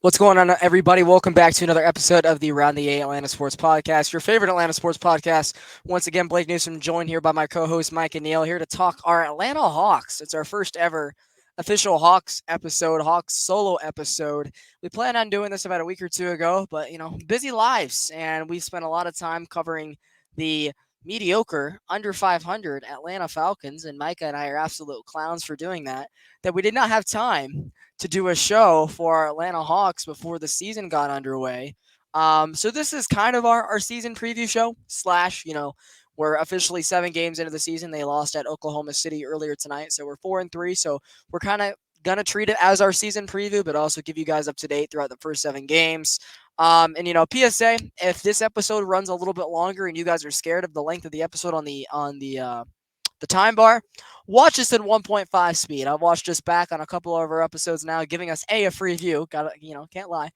What's going on, everybody? Welcome back to another episode of the Around the A Atlanta Sports Podcast, your favorite Atlanta sports podcast. Once again, Blake Newsom joined here by my co-host Mike and Neil here to talk our Atlanta Hawks. It's our first ever official Hawks episode, Hawks solo episode. We planned on doing this about a week or two ago, but busy lives, and we've spent a lot of time covering the mediocre under 500 Atlanta Falcons, and Micah and I are absolute clowns for doing that. That we did not have time to do a show for our Atlanta Hawks before the season got underway. So this is kind of our season preview show slash, we're officially 7 games into the season. They lost at Oklahoma City earlier tonight. So we're 4-3. So we're kind of going to treat it as our season preview, but also give you guys up to date throughout the first 7 games. PSA, if this episode runs a little bit longer and you guys are scared of the length of the episode on the time bar, watch this in 1.5 speed. I've watched this back on a couple of our episodes now, giving us a free view. Got to, can't lie,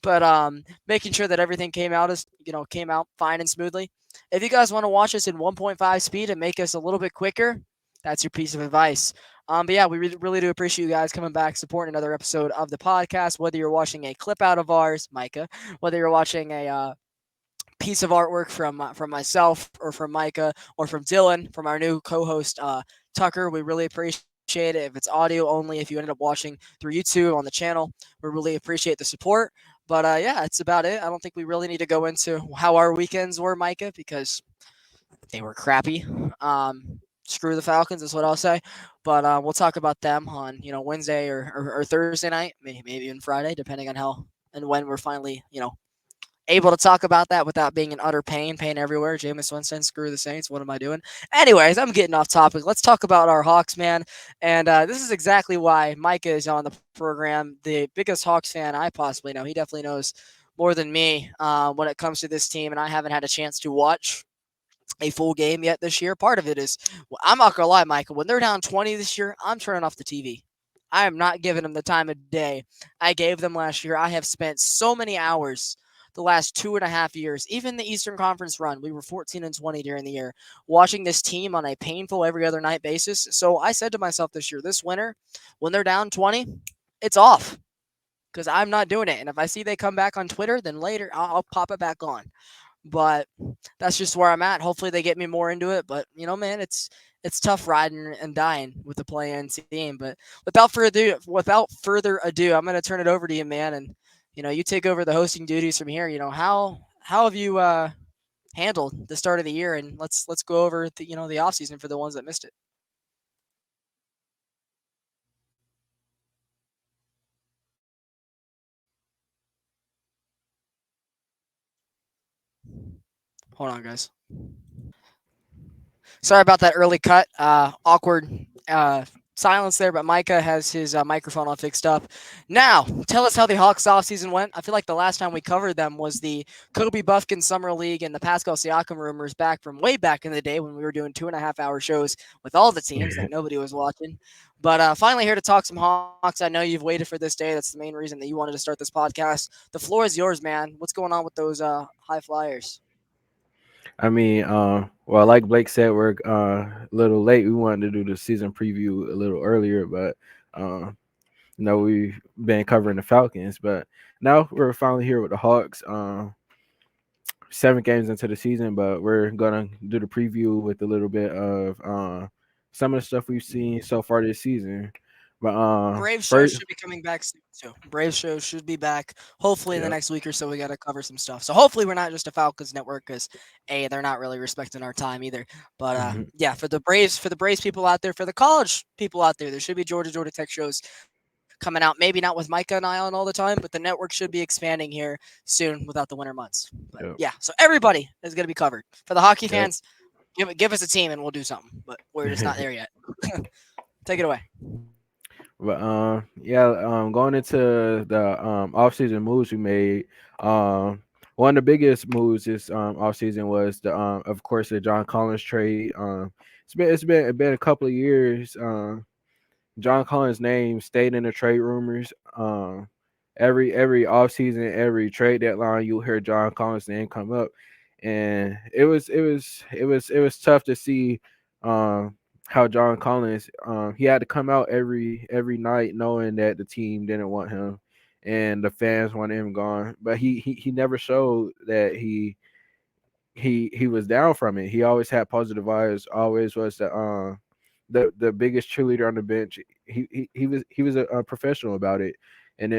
but making sure that everything came out fine and smoothly. If you guys want to watch this in 1.5 speed and make us a little bit quicker, that's your piece of advice. But yeah, we really do appreciate you guys coming back, supporting another episode of the podcast. Whether you're watching a clip out of ours, Micah, whether you're watching a piece of artwork from myself or from Micah or from Dylan, from our new co-host Tucker. We really appreciate it. If it's audio only, if you ended up watching through YouTube on the channel, we really appreciate the support. But yeah, it's about it. I don't think we really need to go into how our weekends were, Micah, because they were crappy. Screw the Falcons is what I'll say. But we'll talk about them on Wednesday or Thursday night, maybe even Friday, depending on how and when we're finally able to talk about that without being in utter pain everywhere. Jameis Winston, screw the Saints. What am I doing? Anyways, I'm getting off topic. Let's talk about our Hawks, man. And this is exactly why Micah is on the program, the biggest Hawks fan I possibly know. He definitely knows more than me when it comes to this team, and I haven't had a chance to watch a full game yet this year. Part of it is, well, I'm not gonna lie, Michael. When they're down 20 this year, I'm turning off the TV. I am not giving them the time of day I gave them last year. I have spent so many hours the last 2.5 years, even the Eastern Conference run. We were 14-20 during the year, watching this team on a painful every other night basis. So I said to myself this year, this winter, when they're down 20, it's off because I'm not doing it. And if I see they come back on Twitter, then later I'll pop it back on. But that's just where I'm at. Hopefully they get me more into it. But man, it's tough riding and dying with the play-in team. But without further ado, I'm gonna turn it over to you, man, and you take over the hosting duties from here. How have you handled the start of the year, and let's go over the off season for the ones that missed it. Hold on, guys. Sorry about that early cut. Awkward silence there, but Micah has his microphone all fixed up. Now, tell us how the Hawks offseason went. I feel like the last time we covered them was the Kobe Buffkin Summer League and the Pascal Siakam rumors back from way back in the day when we were doing 2.5 hour shows with all the teams that nobody was watching. But finally, here to talk some Hawks. I know you've waited for this day. That's the main reason that you wanted to start this podcast. The floor is yours, man. What's going on with those high flyers? Well, like Blake said, we're a little late. We wanted to do the season preview a little earlier, but uh, we've been covering the Falcons, but now we're finally here with the Hawks. 7 games into the season, but we're gonna do the preview with a little bit of some of the stuff we've seen so far this season. But Brave show first, should be coming back soon too. Brave show should be back hopefully in the yeah, next week or so. We got to cover some stuff. So hopefully we're not just a Falcons network because they're not really respecting our time either. But mhm, yeah, for the Braves people out there, for the college people out there, there should be Georgia Tech shows coming out. Maybe not with Micah and I on all the time, but the network should be expanding here soon without the winter months. But yep, yeah, so everybody is going to be covered. For the hockey yep. fans, give us a team and we'll do something. But we're just not there yet. Take it away. But yeah, going into the offseason moves we made, um, one of the biggest moves this offseason was the of course the John Collins trade. It's been a couple of years. John Collins' name stayed in the trade rumors. Every offseason, every trade deadline, you hear John Collins' name come up, and it was tough to see how John Collins he had to come out every night knowing that the team didn't want him, and the fans wanted him gone. But he never showed that he was down from it. He always had positive vibes. Always was the biggest cheerleader on the bench. He was a professional about it, and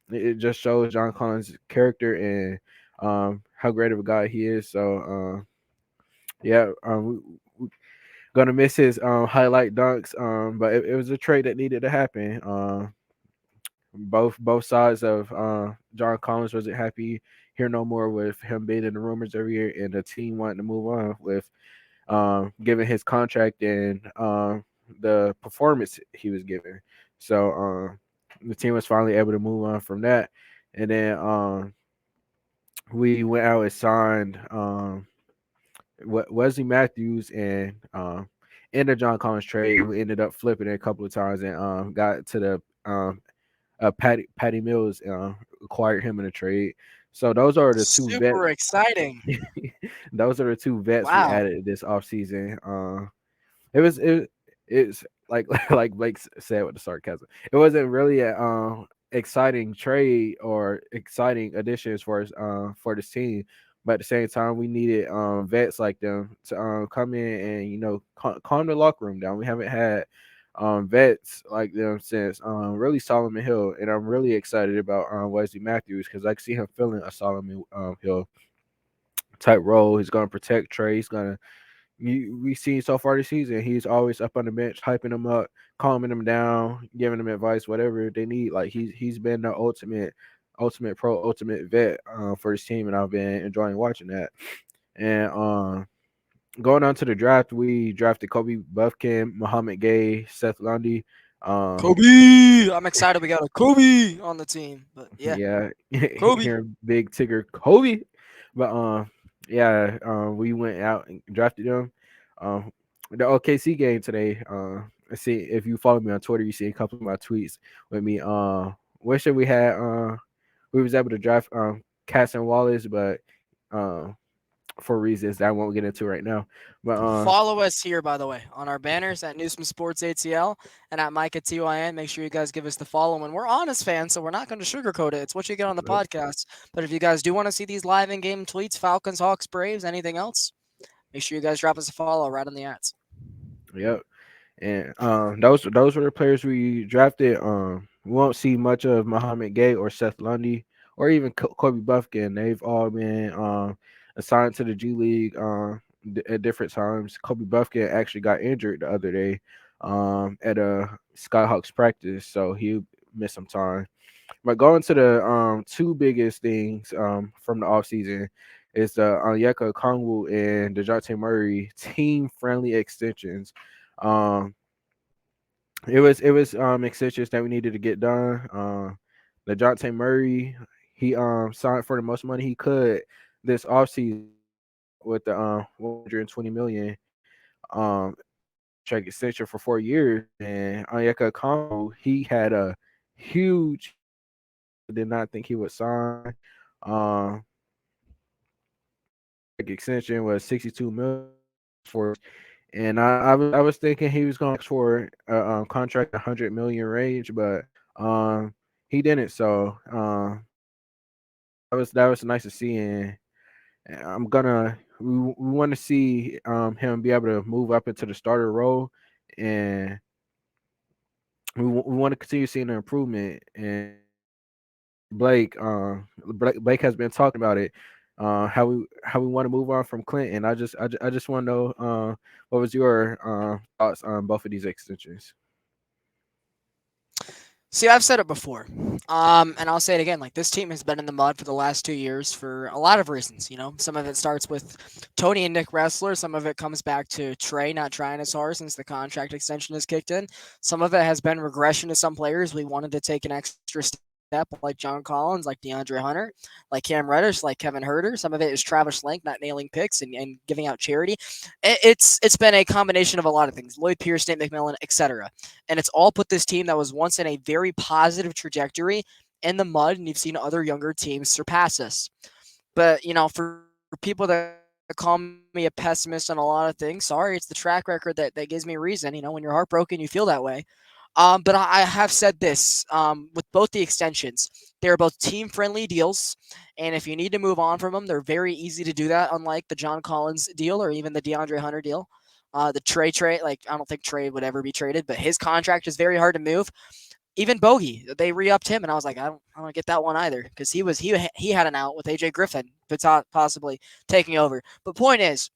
it just shows John Collins' character and how great of a guy he is. So yeah, gonna miss his highlight dunks. But it was a trade that needed to happen. Both sides of John Collins wasn't happy here no more with him being in the rumors every year, and the team wanting to move on with given his contract and the performance he was given. So the team was finally able to move on from that, and then we went out and signed Wesley Matthews and in the John Collins trade. We ended up flipping it a couple of times and got to the Patty Mills acquired him in a trade. So those are the two vet. Super exciting. Those are the two vets we Wow. added this offseason. It's like like Blake said with the sarcasm. It wasn't really a exciting trade or exciting additions for this team, but at the same time we needed vets like them to come in and calm the locker room down. We haven't had vets like them since really Solomon Hill, and I'm really excited about Wesley Matthews because I can see him filling a Solomon Hill type role. He's going to protect Trey. He's going to we seen so far this season, he's always up on the bench, hyping them up, calming them down, giving them advice, whatever they need. Like he's been the ultimate pro, ultimate vet for his team, and I've been enjoying watching that. And going on to the draft, we drafted Kobe Buffkin, Muhammad Gay, Seth Lundy. Um, Kobe. I'm excited we got a Kobe on the team. But yeah, yeah, Kobe. here Big Tigger Kobe, but yeah, we went out and drafted him. Um, the OKC game today. I see if you follow me on Twitter, you see a couple of my tweets with me. Wishing we had we was able to draft Casson Wallace, but uh, for reasons that I won't get into right now. But Follow us here, by the way, on our banners at Newsome Sports ATL and at Micah TYN. Make sure you guys give us the follow. And we're honest fans, so we're not going to sugarcoat it. It's what you get on the nope. podcast. But if you guys do want to see these live in-game tweets, Falcons, Hawks, Braves, anything else, make sure you guys drop us a follow right on the ads. Yep. And those were the players we drafted. We won't see much of Muhammad Gay or Seth Lundy or even Kobe Buffkin. They've all been assigned to the G League at different times. Kobe Buffkin actually got injured the other day at a Skyhawks practice, so he missed some time. But going to the two biggest things from the offseason is the Onyeka Kongwu and DeJounte Murray team friendly extensions. Um, it was extensions that we needed to get done. DeJounte Murray, he signed for the most money he could this offseason with the 120 million um check extension for 4 years. And Onyeka Kongwu, he had a huge did not think he would sign. Um, extension was 62 million for, and I was thinking he was going for a contract 100 million range, but um, he didn't. So that was nice to see, and I'm gonna we want to see him be able to move up into the starter role, and we want to continue seeing the improvement. And Blake has been talking about it. How we want to move on from Clinton. I just want to know what was your thoughts on both of these extensions. See, I've said it before, and I'll say it again. Like this team has been in the mud for the last 2 years for a lot of reasons. Some of it starts with Tony and Nick Ressler. Some of it comes back to Trey not trying as hard since the contract extension has kicked in. Some of it has been regression to some players. We wanted to take an extra step, like John Collins, like DeAndre Hunter, like Cam Reddish, like Kevin Herter. Some of it is Travis Link not nailing picks and giving out charity. It's been a combination of a lot of things. Lloyd Pierce, Nate McMillan, etc. And it's all put this team that was once in a very positive trajectory in the mud, and you've seen other younger teams surpass us. But, for people that call me a pessimist on a lot of things, sorry, it's the track record that gives me reason. When you're heartbroken, you feel that way. But I have said this with both the extensions, they're both team friendly deals. And if you need to move on from them, they're very easy to do that, unlike the John Collins deal or even the DeAndre Hunter deal. The trade, like, I don't think Trey would ever be traded, but his contract is very hard to move. Even Bogey, they re-upped him, and I was like, I don't get that one either, because he had an out with AJ Griffin possibly taking over. But point is,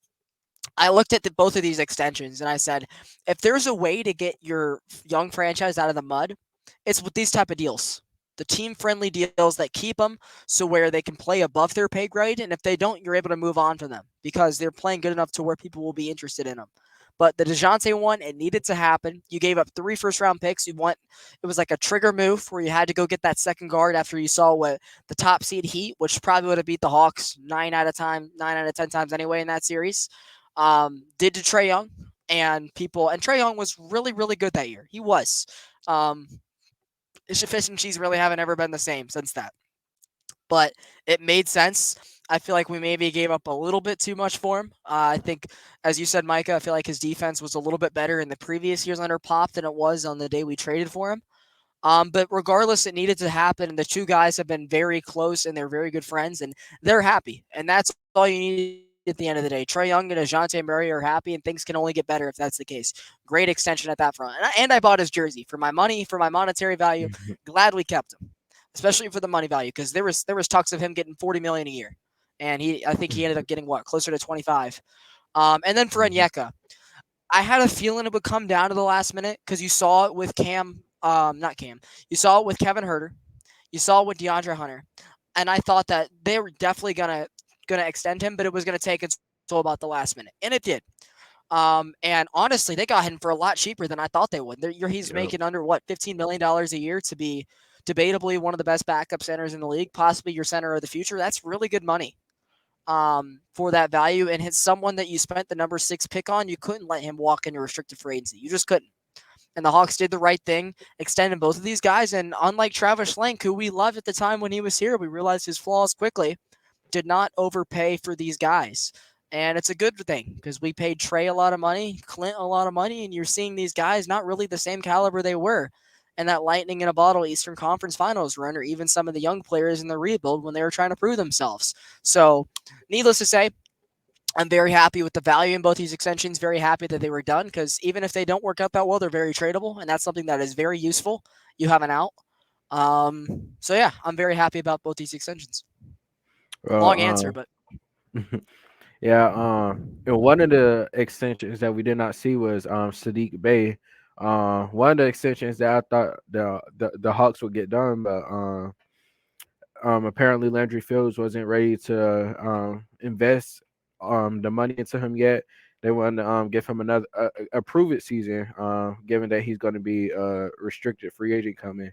I looked at both of these extensions and I said, if there's a way to get your young franchise out of the mud, it's with these type of deals. The team friendly deals that keep them so where they can play above their pay grade. And if they don't, you're able to move on from them because they're playing good enough to where people will be interested in them. But the DeJounte one, it needed to happen. You gave up 3 first-round picks. It was like a trigger move where you had to go get that second guard after you saw what the top seed Heat, which probably would have beat the Hawks 9 out of 10 times anyway in that series, did to Trae Young, and Trae Young was really, really good that year. He was. Um, his efficiencies really haven't ever been the same since that. But it made sense. I feel like we maybe gave up a little bit too much for him. I think, as you said, Micah, I feel like his defense was a little bit better in the previous years under Pop than it was on the day we traded for him. But regardless, it needed to happen, and the two guys have been very close, and they're very good friends, and they're happy, and that's all you need at the end of the day. Trae Young and Dejounte Murray are happy, and things can only get better if that's the case. Great extension at that front, and I bought his jersey for my money, for my monetary value. Glad we kept him, especially for the money value, because there was talks of him getting $40 million a year, and I think he ended up getting what, closer to 25. And then for Onyeka, I had a feeling it would come down to the last minute because you saw it with not Cam. You saw it with Kevin Herter. You saw it with DeAndre Hunter, and I thought that they were definitely gonna extend him, but it was gonna take until about the last minute, and it did. And honestly, they got him for a lot cheaper than I thought they would. He's Yep. making under what, $15 million a year to be debatably one of the best backup centers in the league, possibly your center of the future. That's really good money for that value. And it's someone that you spent the number 6 pick on. You couldn't let him walk into restricted free agency. You just couldn't. And the Hawks did the right thing, extending both of these guys. And unlike Travis Schlenk, who we loved at the time when he was here, we realized his flaws quickly, did not overpay for these guys. And it's a good thing because we paid Trey a lot of money, Clint a lot of money, and you're seeing these guys not really the same caliber they were. And that lightning in a bottle Eastern Conference Finals run, or even some of the young players in the rebuild when they were trying to prove themselves. So, needless to say, I'm very happy with the value in both these extensions. Very happy that they were done because even if they don't work out that well, they're very tradable, and that's something that is very useful. You have an out. So yeah, I'm very happy about both these extensions. Well, Long answer, but yeah, and one of the extensions that we did not see was Sadiq Bey. One of the extensions that I thought the Hawks would get done, but apparently Landry Fields wasn't ready to invest the money into him yet. They want to give him another a prove it season, given that he's going to be a restricted free agent coming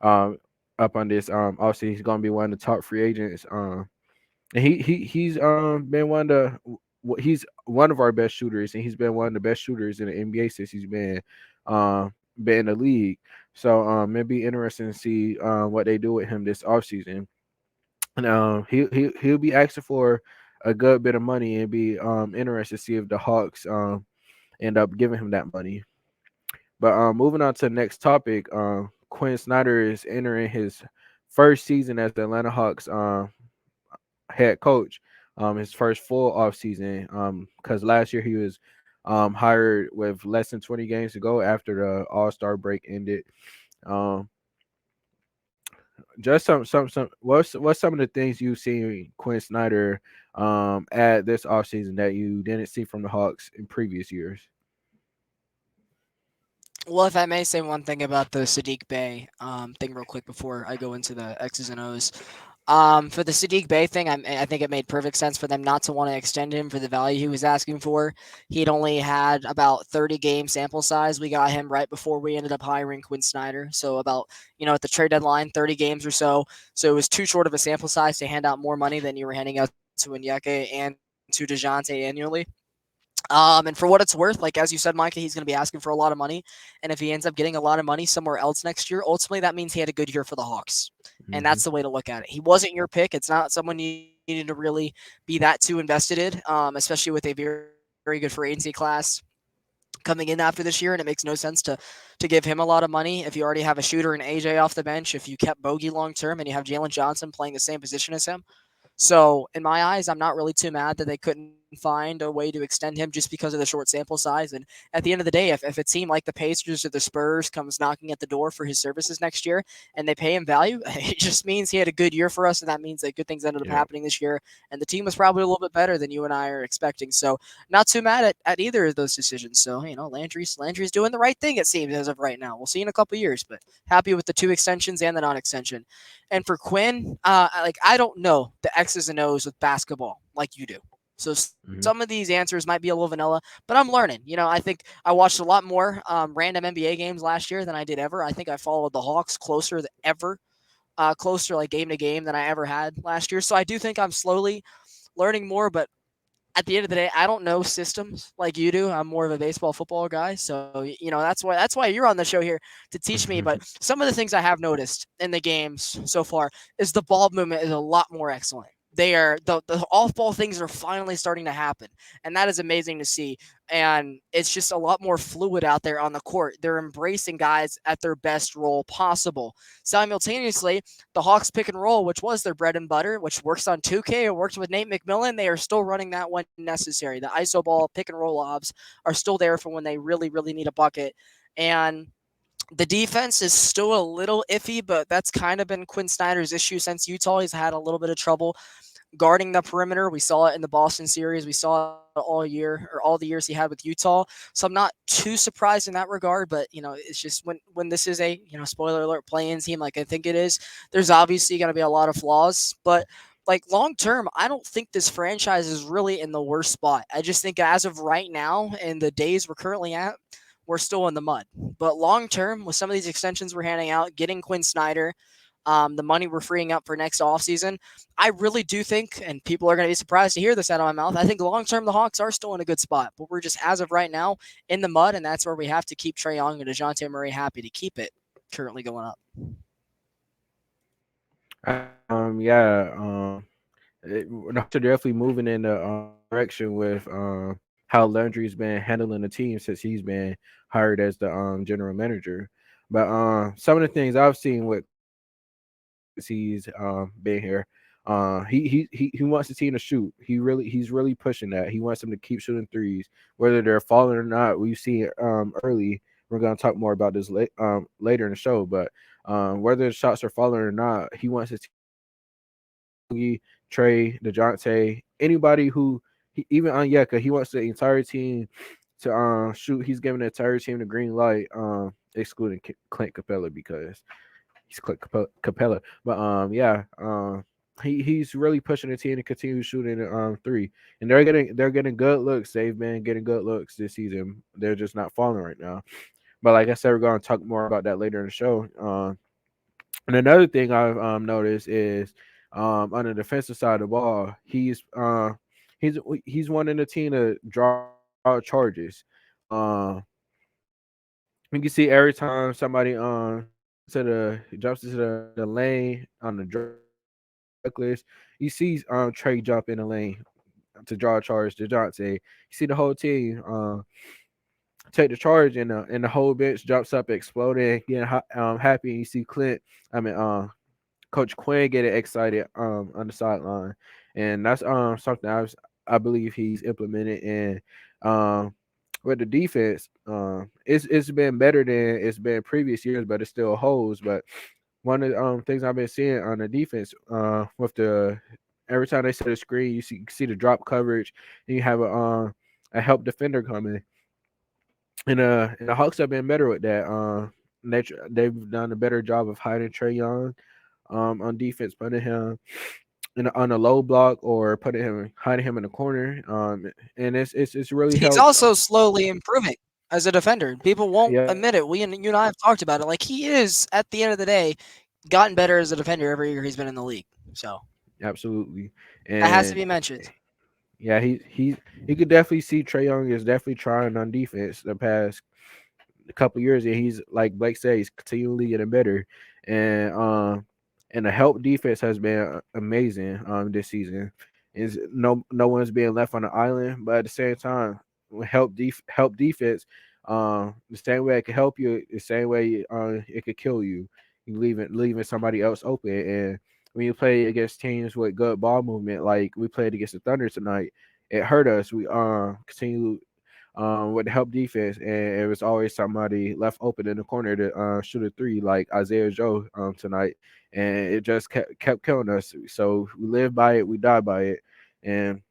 um up on this. Obviously he's going to be one of the top free agents. And he's been he's one of our best shooters, and he's been one of the best shooters in the NBA since he's been in the league. So it'd be interesting to see what they do with him this offseason. And he'll be asking for a good bit of money, and be interested to see if the Hawks end up giving him that money. But moving on to the next topic, Quinn Snyder is entering his first season as the Atlanta Hawks head coach, his first full off season. Because last year he was hired with less than 20 games to go after the All-Star break ended. Um, just some. What's some of the things you've seen Quinn Snyder at this offseason that you didn't see from the Hawks in previous years? well, if I may say one thing about the Sadiq Bey thing real quick before I go into the X's and O's. For the Sadiq Bey thing, I think it made perfect sense for them not to want to extend him for the value he was asking for. He'd only had about 30 game sample size. We got him right before we ended up hiring Quinn Snyder. So about, at the trade deadline, 30 games or so. So it was too short of a sample size to hand out more money than you were handing out to Onyeka and to DeJounte annually. And for what it's worth, like as you said, Micah, he's going to be asking for a lot of money. And if he ends up getting a lot of money somewhere else next year, ultimately that means he had a good year for the Hawks. And Mm-hmm. that's the way to look at it. He wasn't your pick. It's not someone you needed to really be that too invested in, especially with a very, very good free agency class. coming in after this year, and it makes no sense to give him a lot of money if you already have a shooter and AJ off the bench. If you kept Bogey long term and you have Jalen Johnson playing the same position as him, so in my eyes, I'm not really too mad that they couldn't find a way to extend him just because of the short sample size. And at the end of the day, if a team like the Pacers or the Spurs comes knocking at the door for his services next year and they pay him value, it just means he had a good year for us, and that means that good things ended up Yeah. happening this year. And the team was probably a little bit better than you and I are expecting. So not too mad at either of those decisions. So Landry's doing the right thing, it seems, as of right now. We'll see in a couple years, but happy with the two extensions and the non-extension. And for Quinn, I don't know the X's and O's with basketball like you do. So some of Hmm. these answers might be a little vanilla, but I'm learning. I think I watched a lot more random NBA games last year than I did ever. I think I followed the Hawks closer than ever, closer like game to game than I ever had last year. So I do think I'm slowly learning more, but at the end of the day, I don't know systems like you do. I'm more of a baseball football guy, so that's why you're on the show here to teach me. But some of the things I have noticed in the games so far is the ball movement is a lot more excellent. They are the off ball things are finally starting to happen, and that is amazing to see. And it's just a lot more fluid out there on the court. They're embracing guys at their best role possible. Simultaneously, the Hawks pick and roll, which was their bread and butter, which works on 2K, it worked with Nate McMillan. They are still running that when necessary. The ISO ball pick and roll lobs are still there for when they really, really need a bucket. And the defense is still a little iffy, but that's kind of been Quinn Snyder's issue since Utah. He's had a little bit of trouble guarding the perimeter. We saw it in the Boston series. We saw it all year or all the years he had with Utah. So I'm not too surprised in that regard. But it's just when this is a spoiler alert play-in team like I think it is, there's obviously going to be a lot of flaws. But like long term, I don't think this franchise is really in the worst spot. I just think as of right now, in the days we're currently at, we're still in the mud. But long term, with some of these extensions we're handing out, getting Quinn Snyder, the money we're freeing up for next offseason, I really do think, and people are going to be surprised to hear this out of my mouth, I think long term the Hawks are still in a good spot. But we're just, as of right now, in the mud, and that's where we have to keep Trae Young and DeJounte Murray happy to keep it currently going up. Yeah. The Hawks are definitely moving in the direction with how Landry's been handling the team since he's been hired as the general manager. But some of the things I've seen with he's been here. He wants the team to shoot. He's really pushing that. He wants them to keep shooting threes, whether they're falling or not. We've seen it early. We're gonna talk more about this later in the show, but whether the shots are falling or not, he wants his Trae, DeJounte, anybody who even Onyeka, he wants the entire team to shoot. He's giving the entire team the green light, excluding Clint Capella because he's Clint Capella. But yeah, he's really pushing the team to continue shooting three, and they're getting good looks. They've been getting good looks this season. They're just not falling right now. But like I said, we're going to talk more about that later in the show. And another thing I've noticed is on the defensive side of the ball, he's he's wanting the team to draw charges. Uh, you can see every time somebody jumps into the lane on the checklist, you see Trey jump in the lane to draw a charge to Johnson. You see the whole team take the charge, and the whole bench jumps up, exploding, getting happy. And you see Coach Quinn getting excited on the sideline, and that's something I believe he's implemented. And with the defense, it's been better than it's been previous years, but it still holds. But one of the things I've been seeing on the defense, with the every time they set a screen, you see the drop coverage, and you have a help defender coming, and the Hawks have been better with that. They've done a better job of hiding Trey Young on defense, putting him on a low block or putting him hiding him in the corner. And it's really He's helped. also slowly improving as a defender. People won't Yeah, admit it. You and I have talked about it. Like he is, at the end of the day, gotten better as a defender every year he's been in the league. So absolutely. that has to And be mentioned. yeah, he could definitely see Trey Young is definitely trying on defense the past couple years, and he's like Blake said, he's continually getting better. And and the help defense has been amazing this season. Is no one's being left on the island, but at the same time, help defense. The same way it could help you, the same way it could kill you. You leaving somebody else open. And when you play against teams with good ball movement, like we played against the Thunder tonight, it hurt us. We continue with the help defense, and it was always somebody left open in the corner to shoot a three, like Isaiah Joe tonight, and it just kept killing us. So we live by it, we die by it, and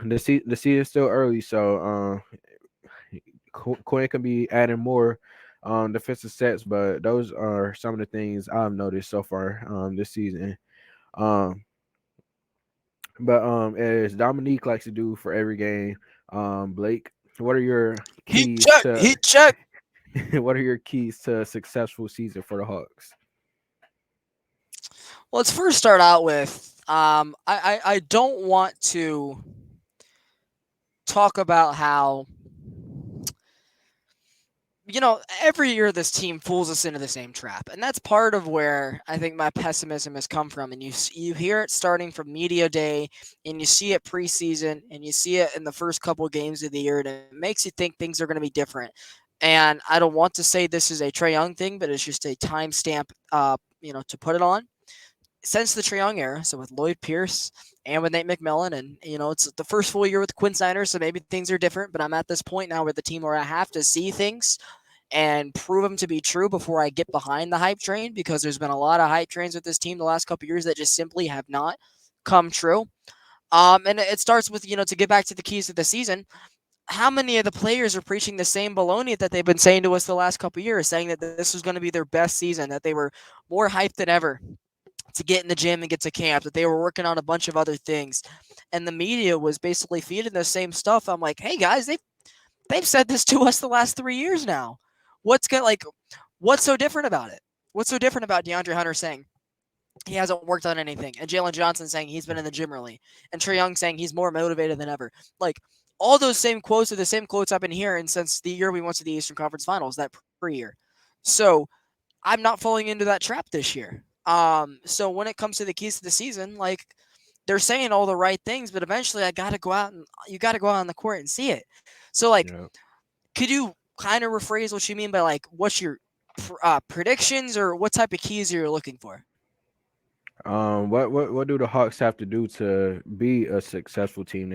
the season's still early, so Quinn can be adding more defensive sets, but those are some of the things I've noticed so far this season. Um, but as Dominique likes to do for every game, Blake, what are your Heat keys check, to heat check. what are your keys to a successful season for the Hawks? Let's first start out with I don't want to talk about how every year this team fools us into the same trap, and that's part of where I think my pessimism has come from. And you hear it starting from media day, and you see it preseason, and you see it in the first couple of games of the year, and it makes you think things are going to be different. And I don't want to say this is a Trae Young thing, but it's just a timestamp, to put it on. Since the Trae Young era, so with Lloyd Pierce and with Nate McMillan, and it's the first full year with Quinn Snyder, so maybe things are different. But I'm at this point now where the team where I have to see things and prove them to be true before I get behind the hype train, because there's been a lot of hype trains with this team the last couple of years that just simply have not come true. And it starts with, to get back to the keys of the season, how many of the players are preaching the same baloney that they've been saying to us the last couple of years, saying that this was going to be their best season, that they were more hyped than ever to get in the gym and get to camp, that they were working on a bunch of other things. And the media was basically feeding the same stuff. I'm like, hey guys, they've said this to us the last 3 years now. What's so different about it? What's so different about DeAndre Hunter saying he hasn't worked on anything, and Jalen Johnson saying he's been in the gym early, and Trae Young saying he's more motivated than ever? Like, all those same quotes are the same quotes I've been hearing since the year we went to the Eastern Conference Finals, that pre-year. So I'm not falling into that trap this year. So when it comes to the keys to the season, like, they're saying all the right things, but eventually you got to go out on the court and see it. So, like, Yeah. could you kind of rephrase what you mean by, like, what's your predictions, or what type of keys you're looking for? What do the Hawks have to do to be a successful team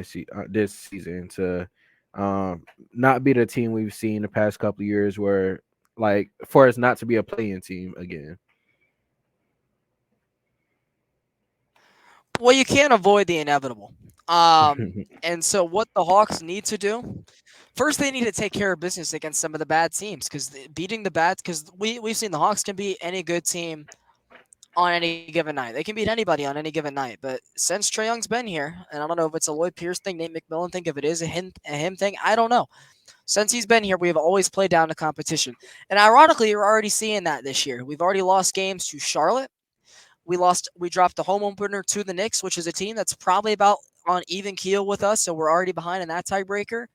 this season to um not be the team we've seen the past couple of years, where like for us not to be a playing team again? Well, you can't avoid the inevitable. And so what the Hawks need to do, first they need to take care of business against some of the bad teams, because beating the bad, because we've seen the Hawks can beat any good team on any given night. They can beat anybody on any given night. But since Trae Young's been here, and I don't know if it's a Lloyd Pierce thing, Nate McMillan thing, if it is a him thing, I don't know. Since he's been here, we have always played down to competition. And ironically, you're already seeing that this year. We've already lost games to Charlotte. We dropped the home opener to the Knicks, which is a team that's probably about on even keel with us, so we're already behind in that tiebreaker.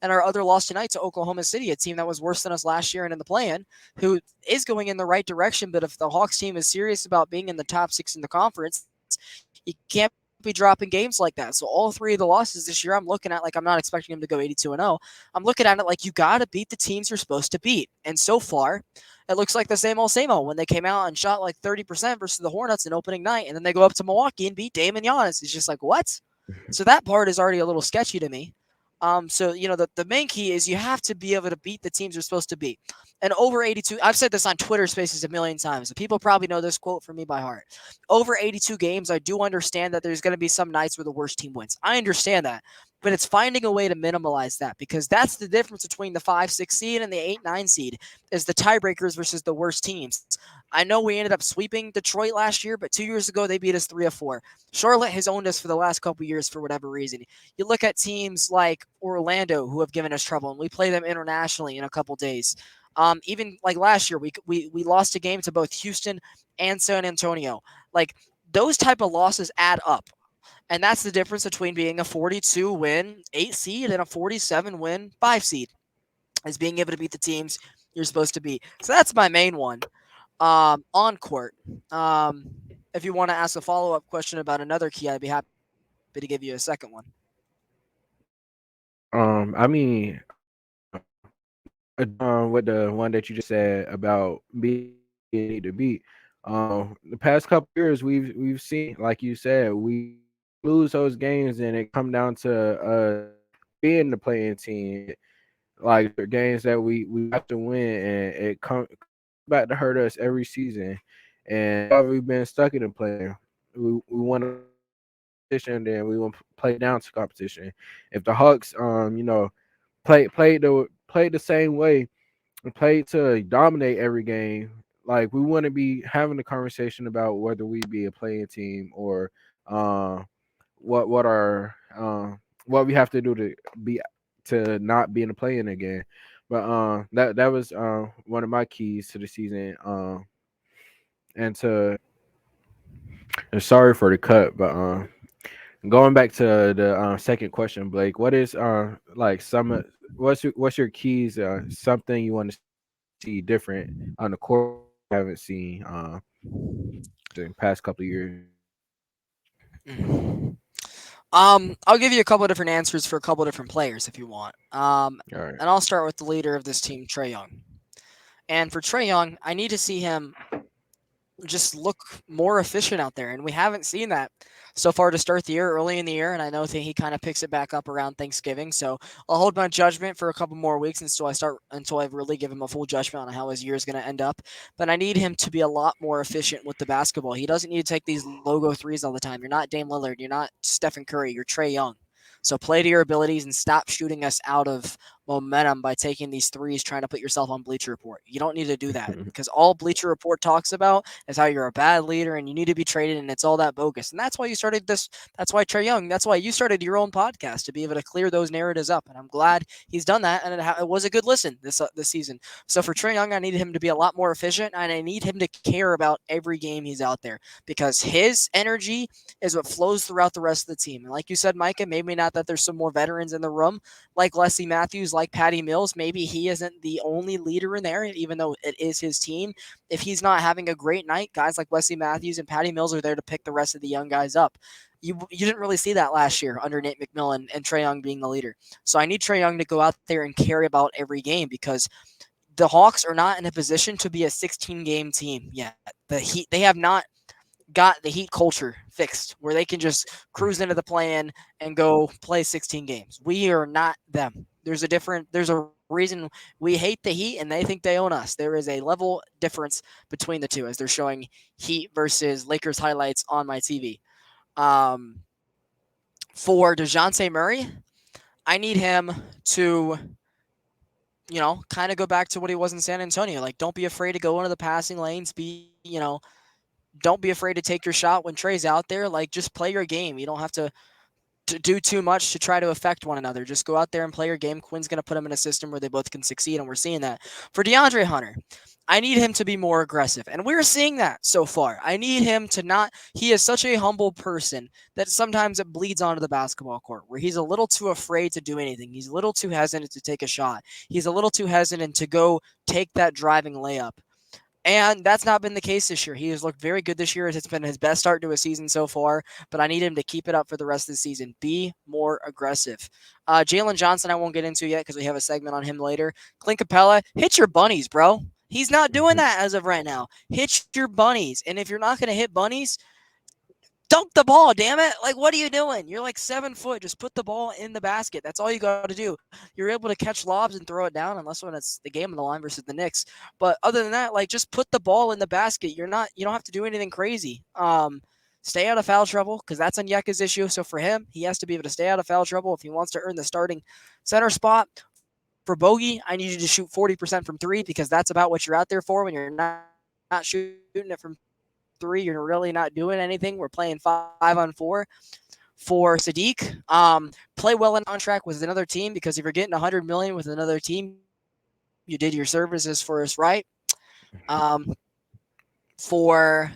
And our other loss tonight to Oklahoma City, a team that was worse than us last year and in the play-in, who is going in the right direction. But if the Hawks team is serious about being in the top six in the conference, you can't be dropping games like that. So all three of the losses this year, I'm looking at, like, I'm not expecting them to go 82-0. I'm looking at it like you got to beat the teams you're supposed to beat. And so far, it looks like the same old when they came out and shot like 30% versus the Hornets in opening night, and then they go up to Milwaukee and beat Dame and Giannis. It's just like, what? So that part is already a little sketchy to me. So the main key is you have to be able to beat the teams you're supposed to beat. And over 82, I've said this on Twitter Spaces a million times. People probably know this quote from me by heart. Over 82 games, I do understand that there's going to be some nights where the worst team wins. I understand that. But it's finding a way to minimize that, because that's the difference between the 5-6 seed and the 8-9 seed, is the tiebreakers versus the worst teams. I know we ended up sweeping Detroit last year, but 2 years ago they beat us 3-4. Charlotte has owned us for the last couple years for whatever reason. You look at teams like Orlando, who have given us trouble, and we play them internationally in a couple days. Even like last year, we lost a game to both Houston and San Antonio. Like, those type of losses add up. And that's the difference between being a 42 win 8 seed and a 47 win 5 seed, is being able to beat the teams you're supposed to beat. So that's my main one. On court. Um, if you want to ask a follow up question about another key, I'd be happy to give you a second one. I mean, with the one that you just said about being need to beat. The past couple years we've seen, like you said, we lose those games and it come down to being the playing team. Like the games that we have to win, and it come back to hurt us every season. And while we've been stuck in the playing, we want to competition, then we want to play down to competition. If the Hawks, played the same way and played to dominate every game, like we wouldn't be having a conversation about whether we be a playing team or uh, what our what we have to do be to not be in the playing again. But that was one of my keys to the season. And to and sorry for the cut, but going back to the second question, Blake, what is like some what's your keys? Something you want to see different on the court you haven't seen the past couple of years. Mhm. I'll give you a couple of different answers for a couple of different players if you want. All right. And I'll start with the leader of this team, Trey Young. And for Trey Young, I need to see him just look more efficient out there. And we haven't seen that so far to start the year, early in the year. And I know that he kind of picks it back up around Thanksgiving. So I'll hold my judgment for a couple more weeks until I really give him a full judgment on how his year is going to end up. But I need him to be a lot more efficient with the basketball. He doesn't need to take these logo threes all the time. You're not Dame Lillard. You're not Stephen Curry. You're Trey Young. So play to your abilities and stop shooting us out of momentum by taking these threes, trying to put yourself on Bleacher Report. You don't need to do that because all Bleacher Report talks about is how you're a bad leader and you need to be traded, and it's all that bogus. And that's why you started this. That's why Trey Young. That's why you started your own podcast to be able to clear those narratives up. And I'm glad he's done that, and it was a good listen this season. So for Trey Young, I need him to be a lot more efficient, and I need him to care about every game he's out there because his energy is what flows throughout the rest of the team. And like you said, Micah, maybe not that there's some more veterans in the room like Leslie Matthews, like Patty Mills. Maybe he isn't the only leader in there, even though it is his team. If he's not having a great night, guys like Wesley Matthews and Patty Mills are there to pick the rest of the young guys up. You didn't really see that last year under Nate McMillan and Trey Young being the leader. So I need Trey Young to go out there and carry about every game because the Hawks are not in a position to be a 16 game team yet. The Heat, they have not got the Heat culture fixed where they can just cruise into the play-in and go play 16 games. We are not them. There's a reason we hate the Heat and they think they own us. There is a level difference between the two as they're showing Heat versus Lakers highlights on my TV. Um, for DeJounte Murray, I need him to, kind of go back to what he was in San Antonio. Like, don't be afraid to go into the passing lanes. Don't be afraid to take your shot when Trey's out there. Like, just play your game. You don't have to do too much to try to affect one another. Just go out there and play your game. Quinn's going to put them in a system where they both can succeed, and we're seeing that. For DeAndre Hunter, I need him to be more aggressive, and we're seeing that so far. I need him to not – he is such a humble person that sometimes it bleeds onto the basketball court where he's a little too afraid to do anything. He's a little too hesitant to take a shot. He's a little too hesitant to go take that driving layup. And that's not been the case this year. He has looked very good this year. It's been his best start to a season so far, but I need him to keep it up for the rest of the season. Be more aggressive. Jalen Johnson, I won't get into yet because we have a segment on him later. Clint Capella, hit your bunnies, bro. He's not doing that as of right now. Hit your bunnies. And if you're not going to hit bunnies, dunk the ball, damn it. Like, what are you doing? You're like 7 foot. Just put the ball in the basket. That's all you got to do. You're able to catch lobs and throw it down, unless when it's the game on the line versus the Knicks. But other than that, like, just put the ball in the basket. You don't have to do anything crazy. Stay out of foul trouble because that's Onyeka's issue. So for him, he has to be able to stay out of foul trouble if he wants to earn the starting center spot. For Bogey, I need you to shoot 40% from three because that's about what you're out there for when you're not shooting it from three. You're really not doing anything. We're playing 5-on-4. For Sadiq, play well in contract with another team because if you're getting $100 million with another team, you did your services for us right. For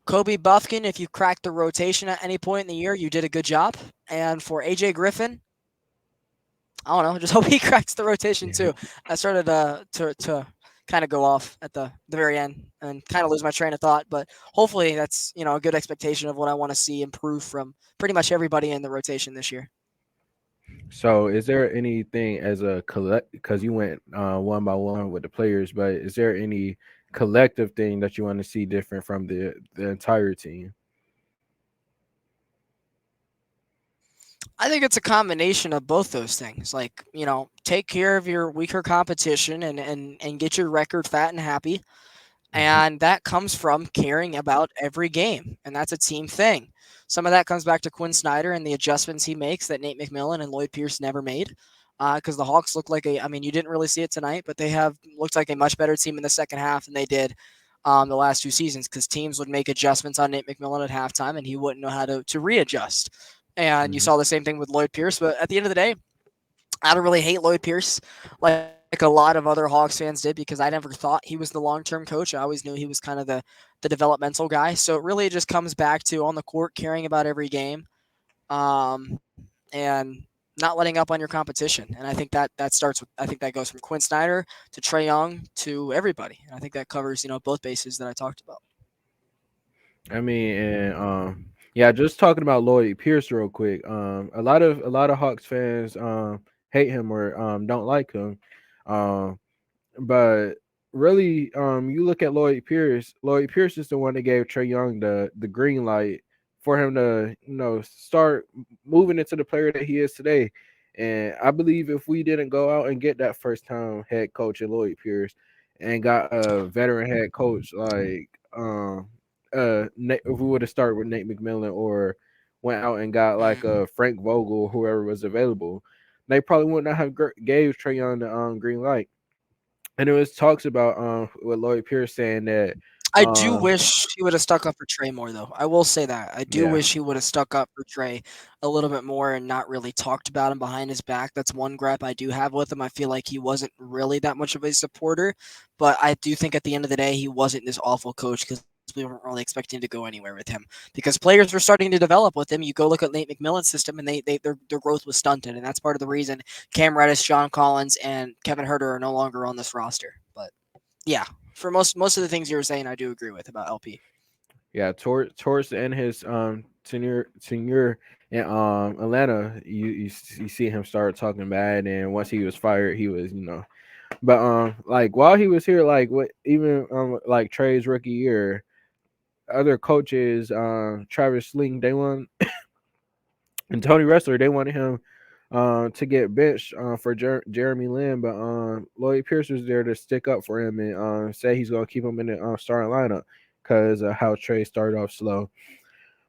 Kobe Buffkin, if you cracked the rotation at any point in the year, you did a good job. And for AJ Griffin, I don't know, just hope he cracks the rotation too. I started to kind of go off at the very end and kind of lose my train of thought, but hopefully that's a good expectation of what I want to see improve from pretty much everybody in the rotation this year. So, is there anything as a collect? Because you went one by one with the players, but is there any collective thing that you want to see different from the entire team? I think it's a combination of both those things. Like, take care of your weaker competition and get your record fat and happy. Mhm. And that comes from caring about every game. And that's a team thing. Some of that comes back to Quinn Snyder and the adjustments he makes that Nate McMillan and Lloyd Pierce never made. Because the Hawks look like I mean, you didn't really see it tonight, but they have looked like a much better team in the second half than they did the last 2 seasons because teams would make adjustments on Nate McMillan at halftime and he wouldn't know how to readjust. And you Mhm. saw the same thing with Lloyd Pierce. But at the end of the day, I don't really hate Lloyd Pierce like a lot of other Hawks fans did because I never thought he was the long term coach. I always knew he was kind of the developmental guy. So it really just comes back to on the court caring about every game, and not letting up on your competition. And I think that starts with I think that goes from Quinn Snyder to Trey Young to everybody. And I think that covers both bases that I talked about. I mean, and yeah, just talking about Lloyd Pierce real quick. A lot of Hawks fans hate him or don't like him. Um, but really, you look at Lloyd Pierce. Lloyd Pierce is the one that gave Trey Young the green light for him to start moving into the player that he is today. And I believe if we didn't go out and get that first time head coach in Lloyd Pierce and got a veteran head coach like if we would have started with Nate McMillan or went out and got like Mm. a Frank Vogel, whoever was available, they probably would not have gave Trey Young the green light. And it was talks about with Lloyd Pierce saying that I do um wish he would have stuck up for Trey more, though. I will say that. I do yeah. wish he would have stuck up for Trey a little bit more and not really talked about him behind his back. That's one gripe I do have with him. I feel like he wasn't really that much of a supporter, but I do think at the end of the day, he wasn't this awful coach because we weren't really expecting to go anywhere with him because players were starting to develop with him. You go look at Nate McMillan's system and their growth was stunted, and that's part of the reason Cam Reddish, John Collins, and Kevin Herter are no longer on this roster. But yeah, for most of the things you were saying, I do agree with about LP. Yeah, towards the end of his tenure in Atlanta, you see him start talking bad, and once he was fired, he was But like while he was here, like what even like Trey's rookie year, other coaches, Travis Sling, they want and Tony Wrestler, they wanted him to get benched for Jeremy Lin, but Lloyd Pierce was there to stick up for him and say he's gonna keep him in the starting lineup because how Trey started off slow.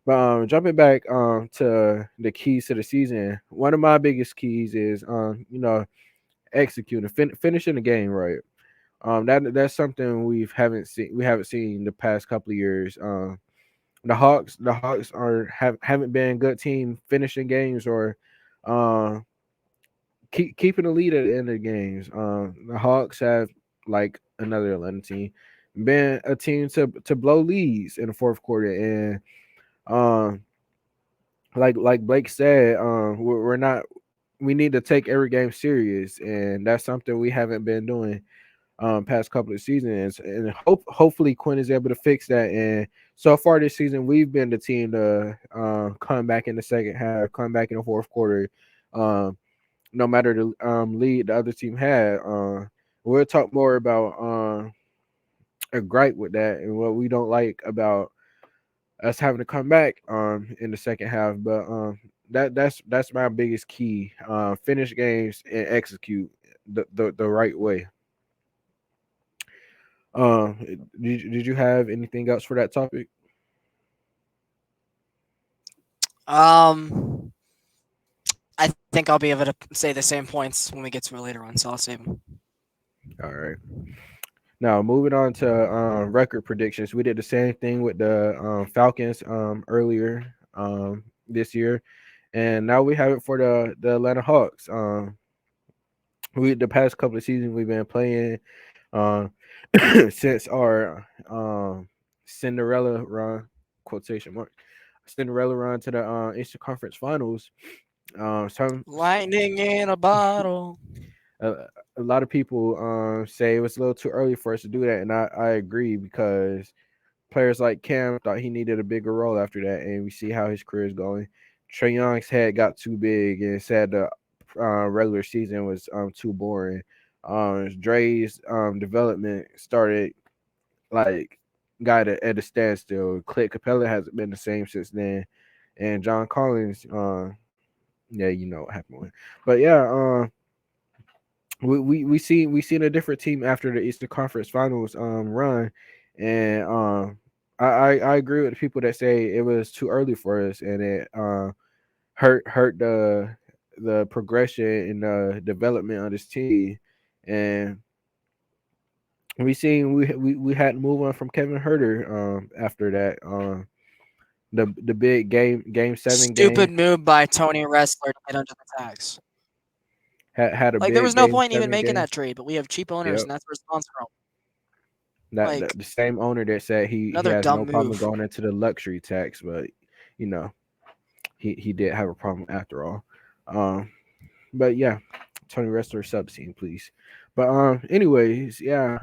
But jumping back to the keys to the season, one of my biggest keys is executing, finishing the game right. That's something we haven't seen the past couple of years. The Hawks haven't been a good team finishing games or uh, keeping the lead at the end of the games. The Hawks have like another Atlanta team been a team to blow leads in the fourth quarter and um like Blake said, we're not. We need to take every game serious, and that's something we haven't been doing past couple of seasons. And hopefully Quinn is able to fix that. And so far this season, we've been the team to come back in the second half, come back in the fourth quarter, um, no matter the lead the other team had. We'll talk more about a gripe with that and what we don't like about us having to come back in the second half. But that's my biggest key. Finish games and execute the right way. Did you have anything else for that topic? Um, I think I'll be able to say the same points when we get to it later on, so I'll save them. All right. Now moving on to record predictions. We did the same thing with the Falcons earlier this year, and now we have it for the Atlanta Hawks. We the past couple of seasons we've been playing uh, since our Cinderella run quotation mark Cinderella run to the Eastern Conference Finals. Some Lightning in a bottle. a, a lot of people say it was a little too early for us to do that, and I agree because players like Cam thought he needed a bigger role after that, and we see how his career is going. Trey Young's head got too big and said to regular season was too boring. Dre's development started like got at a standstill. Clint Capella hasn't been the same since then, and John Collins, yeah, you know what happened with. But yeah, we seen a different team after the Eastern Conference Finals run, and I agree with the people that say it was too early for us, and it hurt the progression and the development of this team, and we had to move on from Kevin Herter after that the big game 7 Stupid game move by Tony Wrestler to get under the tags. had a Like there big was no game point even 7 making game. that trade, but we have cheap owners, Yep. and that's where it's comes from. That Like the same owner that said he another has no dumb problem move. going into the luxury tax, but you know he did have a problem after all. Um, but yeah, Tony Wrestler sub team, please. But anyways, yeah,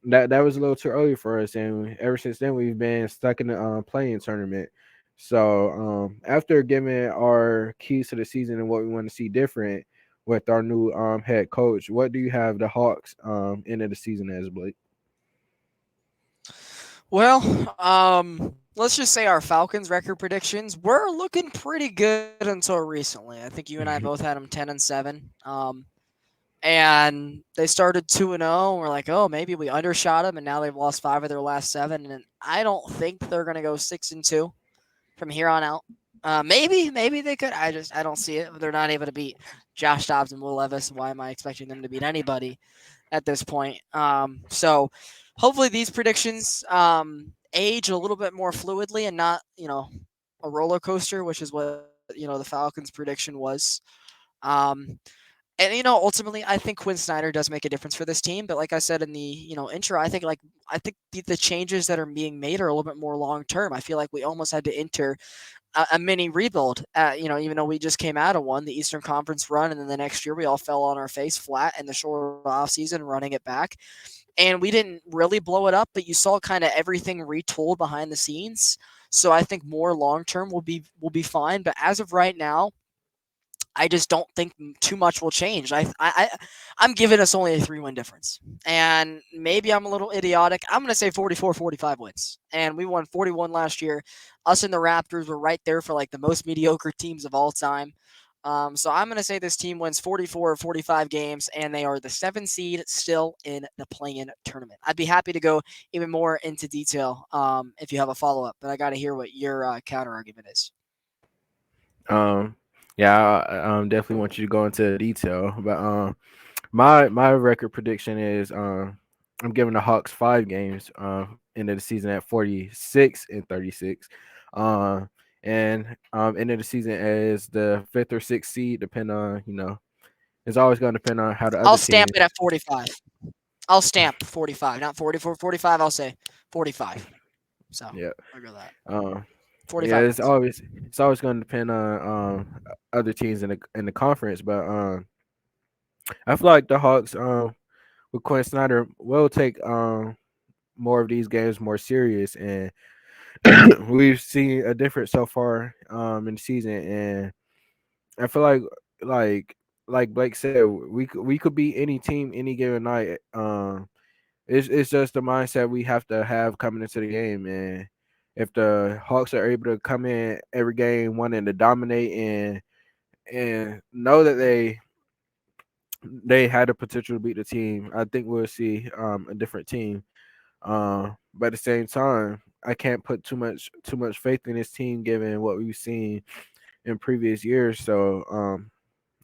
that was a little too early for us, and ever since then we've been stuck in the playing tournament. So after giving our keys to the season and what we want to see different with our new head coach, what do you have the Hawks end of the season as, Blake? Well, let's just say our Falcons record predictions were looking pretty good until recently. I think you and I both had them 10-7. And they started 2-0. We're like, oh, maybe we undershot them, and now they've lost 5 of their last 7. And I don't think they're gonna go 6-2 from here on out. Maybe they could. I don't see it. They're not able to beat Josh Dobbs and Will Levis. Why am I expecting them to beat anybody at this point? So hopefully these predictions age a little bit more fluidly and not a roller coaster, which is what the Falcons' prediction was. Um, and ultimately, I think Quinn Snyder does make a difference for this team. But like I said in the intro, I think the changes that are being made are a little bit more long term. I feel like we almost had to enter a mini rebuild. Even though we just came out of one, the Eastern Conference run, and then the next year we all fell on our face flat in the short off season, running it back, and we didn't really blow it up. But you saw kind of everything retooled behind the scenes. So I think more long term will be fine. But as of right now, I just don't think too much will change. I'm giving us only a 3-win difference. And maybe I'm a little idiotic. I'm going to say 44-45 wins. And we won 41 last year. Us and the Raptors were right there for like the most mediocre teams of all time. So I'm going to say this team wins 44 or 45 games, and they are the 7 seed still in the play-in tournament. I'd be happy to go even more into detail if you have a follow-up, but I got to hear what your counter argument is. Um, yeah, I definitely want you to go into detail, but my record prediction is I'm giving the Hawks 5 games end of the season at 46-36. Uh, and end of the season as the 5th or 6th seed, depend on it's always going to depend on how the I'll other stamp team. it at 45. I'll stamp 45, not 44, 45. I'll say 45. So Yeah. I'll go that. Um, yeah, 45 wins. it's always going to depend on other teams in the conference, but I feel like the Hawks with Quinn Snyder will take more of these games more serious, and we've seen a difference so far in the season, and I feel like like Blake said, we could beat any team any given night. It's just the mindset we have to have coming into the game, and if the Hawks are able to come in every game wanting to dominate and know that they had the potential to beat the team, I think we'll see a different team. But at the same time, I can't put too much faith in this team given what we've seen in previous years. So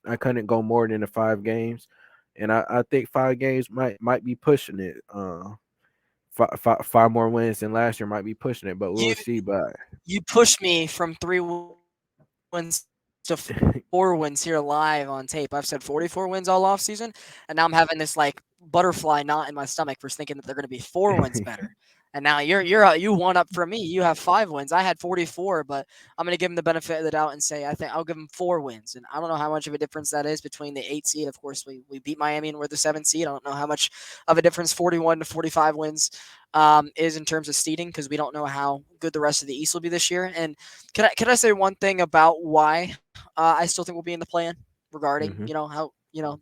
I couldn't go more than the 5 games, and I think 5 games might be pushing it. Five more wins than last year might be pushing it, but we'll You see. But you pushed me from 3 wins to 4 wins here live on tape. I've said 44 wins all off season, and now I'm having this like butterfly knot in my stomach for thinking that they're going to be 4 wins better. And now you one up from me. You have 5 wins. I had 44, but I'm going to give them the benefit of the doubt and say I'll give them 4 wins. And I don't know how much of a difference that is between the 8 seed. Of course, we beat Miami and we're the 7th seed. I don't know how much of a difference 41-45 wins is in terms of seeding because we don't know how good the rest of the East will be this year. And can I say one thing about why I still think we'll be in the play-in? regarding Hmm. how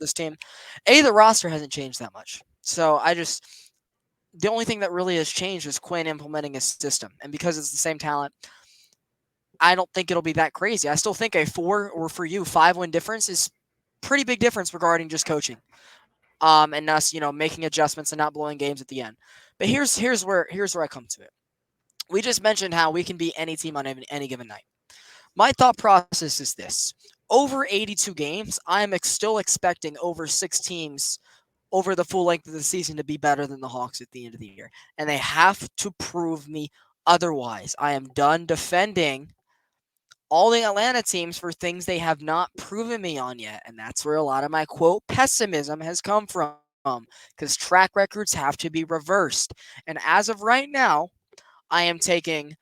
this team. The roster hasn't changed that much. So the only thing that really has changed is Quinn implementing his system, and because it's the same talent, I don't think it'll be that crazy. I still think a 5 win difference is pretty big difference regarding just coaching. And us, making adjustments and not blowing games at the end. But here's where I come to it. We just mentioned how we can beat any team on any given night. My thought process is this: over 82 games, still expecting over 6 teams over the full length of the season to be better than the Hawks at the end of the year, and they have to prove me otherwise. I am done defending all the Atlanta teams for things they have not proven me on yet. And that's where a lot of my quote pessimism has come from, because track records have to be reversed. And as of right now, I am taking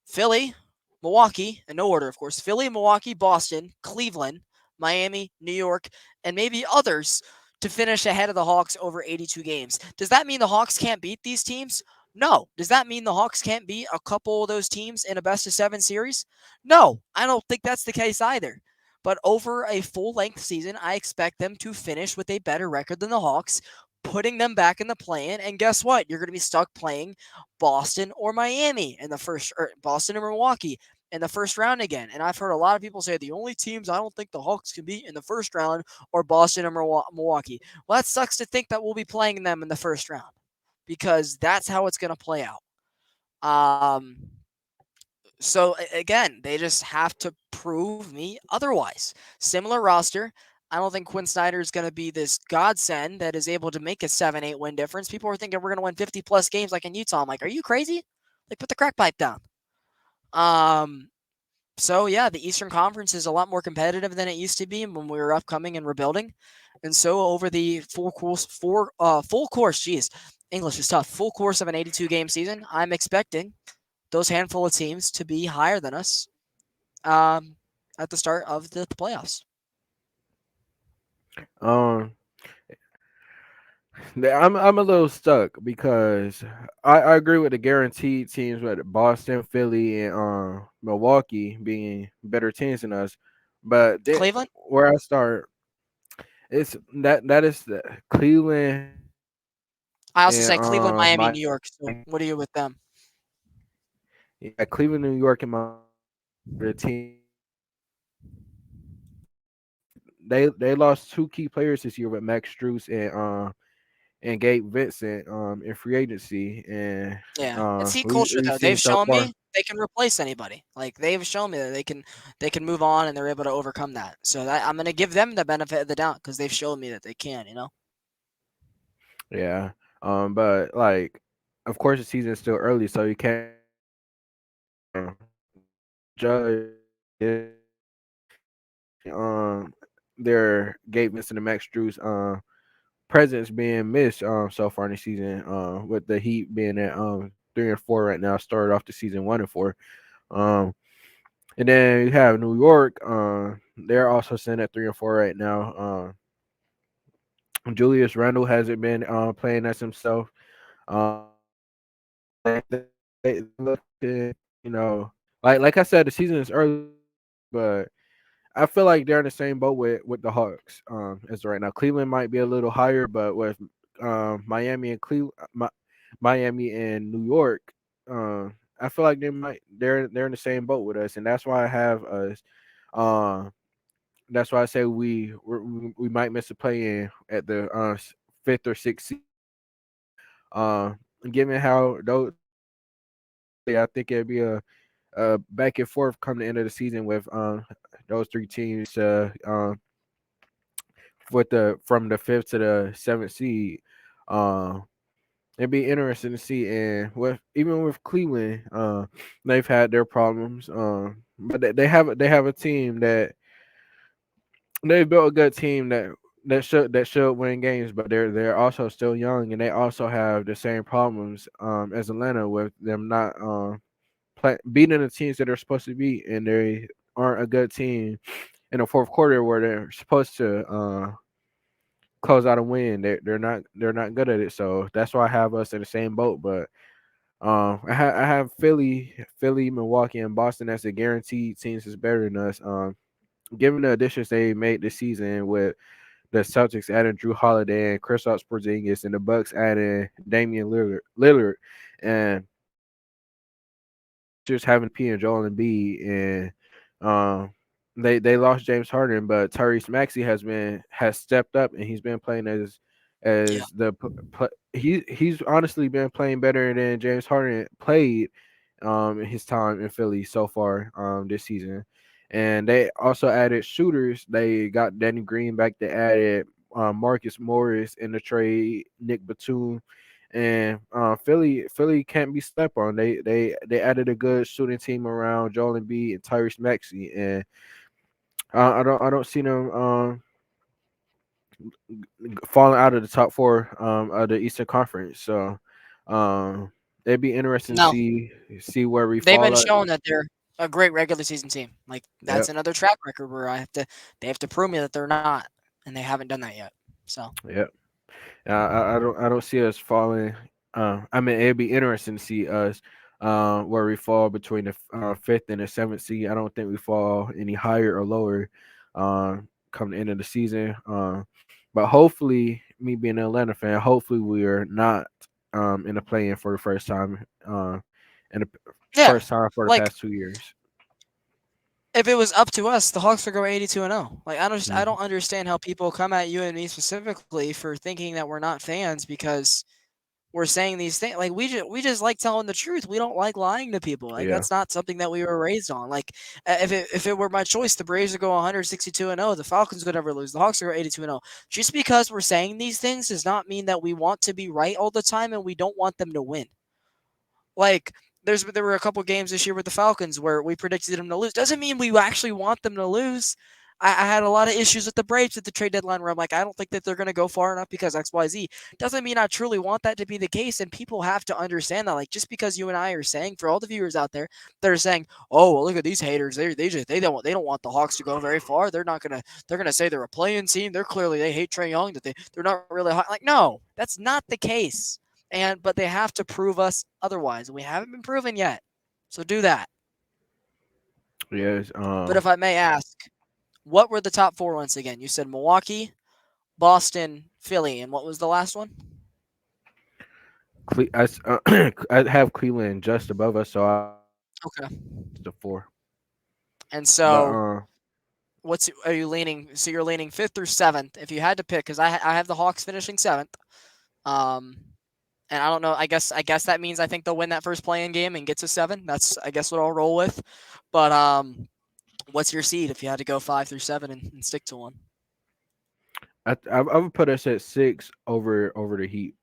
Philly, Milwaukee, in no order, of course, Philly, Milwaukee, Boston, Cleveland, Miami, New York, and maybe others to finish ahead of the Hawks over 82 games. Does that mean the Hawks can't beat these teams? No. Does that mean the Hawks can't beat a couple of those teams in a best of 7 series? No. I don't think that's the case either. But over a full length season, I expect them to finish with a better record than the Hawks, putting them back in the play in. And guess what? You're going to be stuck playing Boston or Miami in the first, or Boston or Milwaukee in the first round again. And I've heard a lot of people say the only teams I don't think the Hawks can beat in the first round are Boston or Milwaukee. Well, that sucks to think that we'll be playing them in the first round, because that's how it's going to play out. So again, they just have to prove me otherwise. Similar roster. I don't think Quinn Snyder is going to be this godsend that is able to make a 7-8 win difference. People are thinking we're going to win 50 plus games like in Utah. I'm like, are you crazy? Like, put the crack pipe down. So yeah, the Eastern Conference is a lot more competitive than it used to be when we were upcoming and rebuilding. And so over the full course, geez, English is tough. Full course of an 82 game season, I'm expecting those handful of teams to be higher than us um, at the start of the playoffs. Um, I'm a little stuck because I agree with the guaranteed teams with Boston, Philly, and Milwaukee being better teams than us. But Cleveland? where I start, it's that is the Cleveland I also and say Cleveland, Miami, my New York. So what are you with them? yeah, Cleveland, New York, and my the team. They lost two key players this year with Max Struess and Gabe Vincent in free agency, and Yeah, it's heat culture we've though. seen They've so shown far. me they can replace anybody. Like they've shown me that they can move on and they're able to overcome that. So I'm gonna give them the benefit of the doubt because they've shown me that they can. Yeah. But like, of course, the season's still early, so you can't judge their Gabe Vincent and Max Struess presence being missed so far in the season with the Heat being at 3-4 right now, started off the season 1-4. Um, and then you have New York. They're also sitting at 3-4 right now. Julius Randle hasn't been playing as himself. They look like I said, the season is early, but I feel like they're in the same boat with the Hawks as of right now. Cleveland might be a little higher, but with Miami and Miami and New York, I feel like they're in the same boat with us, and that's why I have us. Uh, that's why I say we might miss a play in at the fifth or sixth seed. Uh, Given how those, I think it'd be a back and forth come the end of the season with those three teams with the from the fifth to the seventh seed. Um, it'd be interesting to see. And with even with Cleveland, they've had their problems. But they have a team that they've built a good team that should win games, but they're also still young, and they also have the same problems as Atlanta with them not beating the teams that they're supposed to beat, and they aren't a good team in the fourth quarter where they're supposed to close out a win. They're not good at it. So that's why I have us in the same boat. But I have Philly, Milwaukee, and Boston as the guaranteed teams is better than us. given the additions they made this season with the Celtics adding Drew Holiday and Kristaps Porzingis, and the Bucks adding Damian Lillard, and just having P and Joel Embiid, and they lost James Harden, but Tyrese Maxey has stepped up, and he's been playing Yeah. as he's honestly been playing better than James Harden played in his time in Philly so far this season. And they also added shooters. They got Danny Green back. They added Marcus Morris in the trade, Nick Batum, and Philly can't be slept on. They added a good shooting team around Joel Embiid and Tyrese Maxey, and I don't see them falling out of the top four of the Eastern Conference. So it'd be interesting to No, see where we they've fall been at. showing that they're a great regular season team. Like that's Yep, another track record where they have to prove me that they're not, and they haven't done that yet. So yep. I don't see us falling. I mean, it'd be interesting to see us where we fall between the fifth and the seventh seed. I don't think we fall any higher or lower come the end of the season. But hopefully, me being an Atlanta fan, hopefully we are not in the play-in for the first time in the yeah, first time for the like past 2 years. if it was up to us, the Hawks would go 82-0. Like I Mhm. don't understand how people come at you and me specifically for thinking that we're not fans because we're saying these things. Like we just like telling the truth. We don't like lying to people. Like Yeah, that's not something that we were raised on. Like if it were my choice, the Braves would go 162-0. The Falcons would never lose. The Hawks would go 82-0. Just because we're saying these things does not mean that we want to be right all the time and we don't want them to win. Like there were a couple games this year with the Falcons where we predicted them to lose. Doesn't mean we actually want them to lose. I had a lot of issues with the Braves at the trade deadline where I'm like, I don't think that they're going to go far enough because X, Y, Z. Doesn't mean I truly want that to be the case, and people have to understand that. Like, just because you and I are saying, for all the viewers out there that are saying, "Oh, well, look at these haters. They don't want the Hawks to go very far. They're gonna say they're a playing team. They hate Trey Young. They're not really hot." Like, no, that's not the case. But they have to prove us otherwise. We haven't been proven yet. So do that. yes. But if I may ask, what were the top four once again? You said Milwaukee, Boston, Philly, and what was the last one? I have Cleveland just above us, so I Okay. the four. And But so what's are you leaning? So you're leaning fifth through seventh. If you had to pick, because I have the Hawks finishing seventh. Um, and I don't know. I guess that means I think they'll win that first play-in game and get to seven. That's I guess what I'll roll with. But what's your seed if you had to go five through seven and stick to one? I would put us at six over the Heat.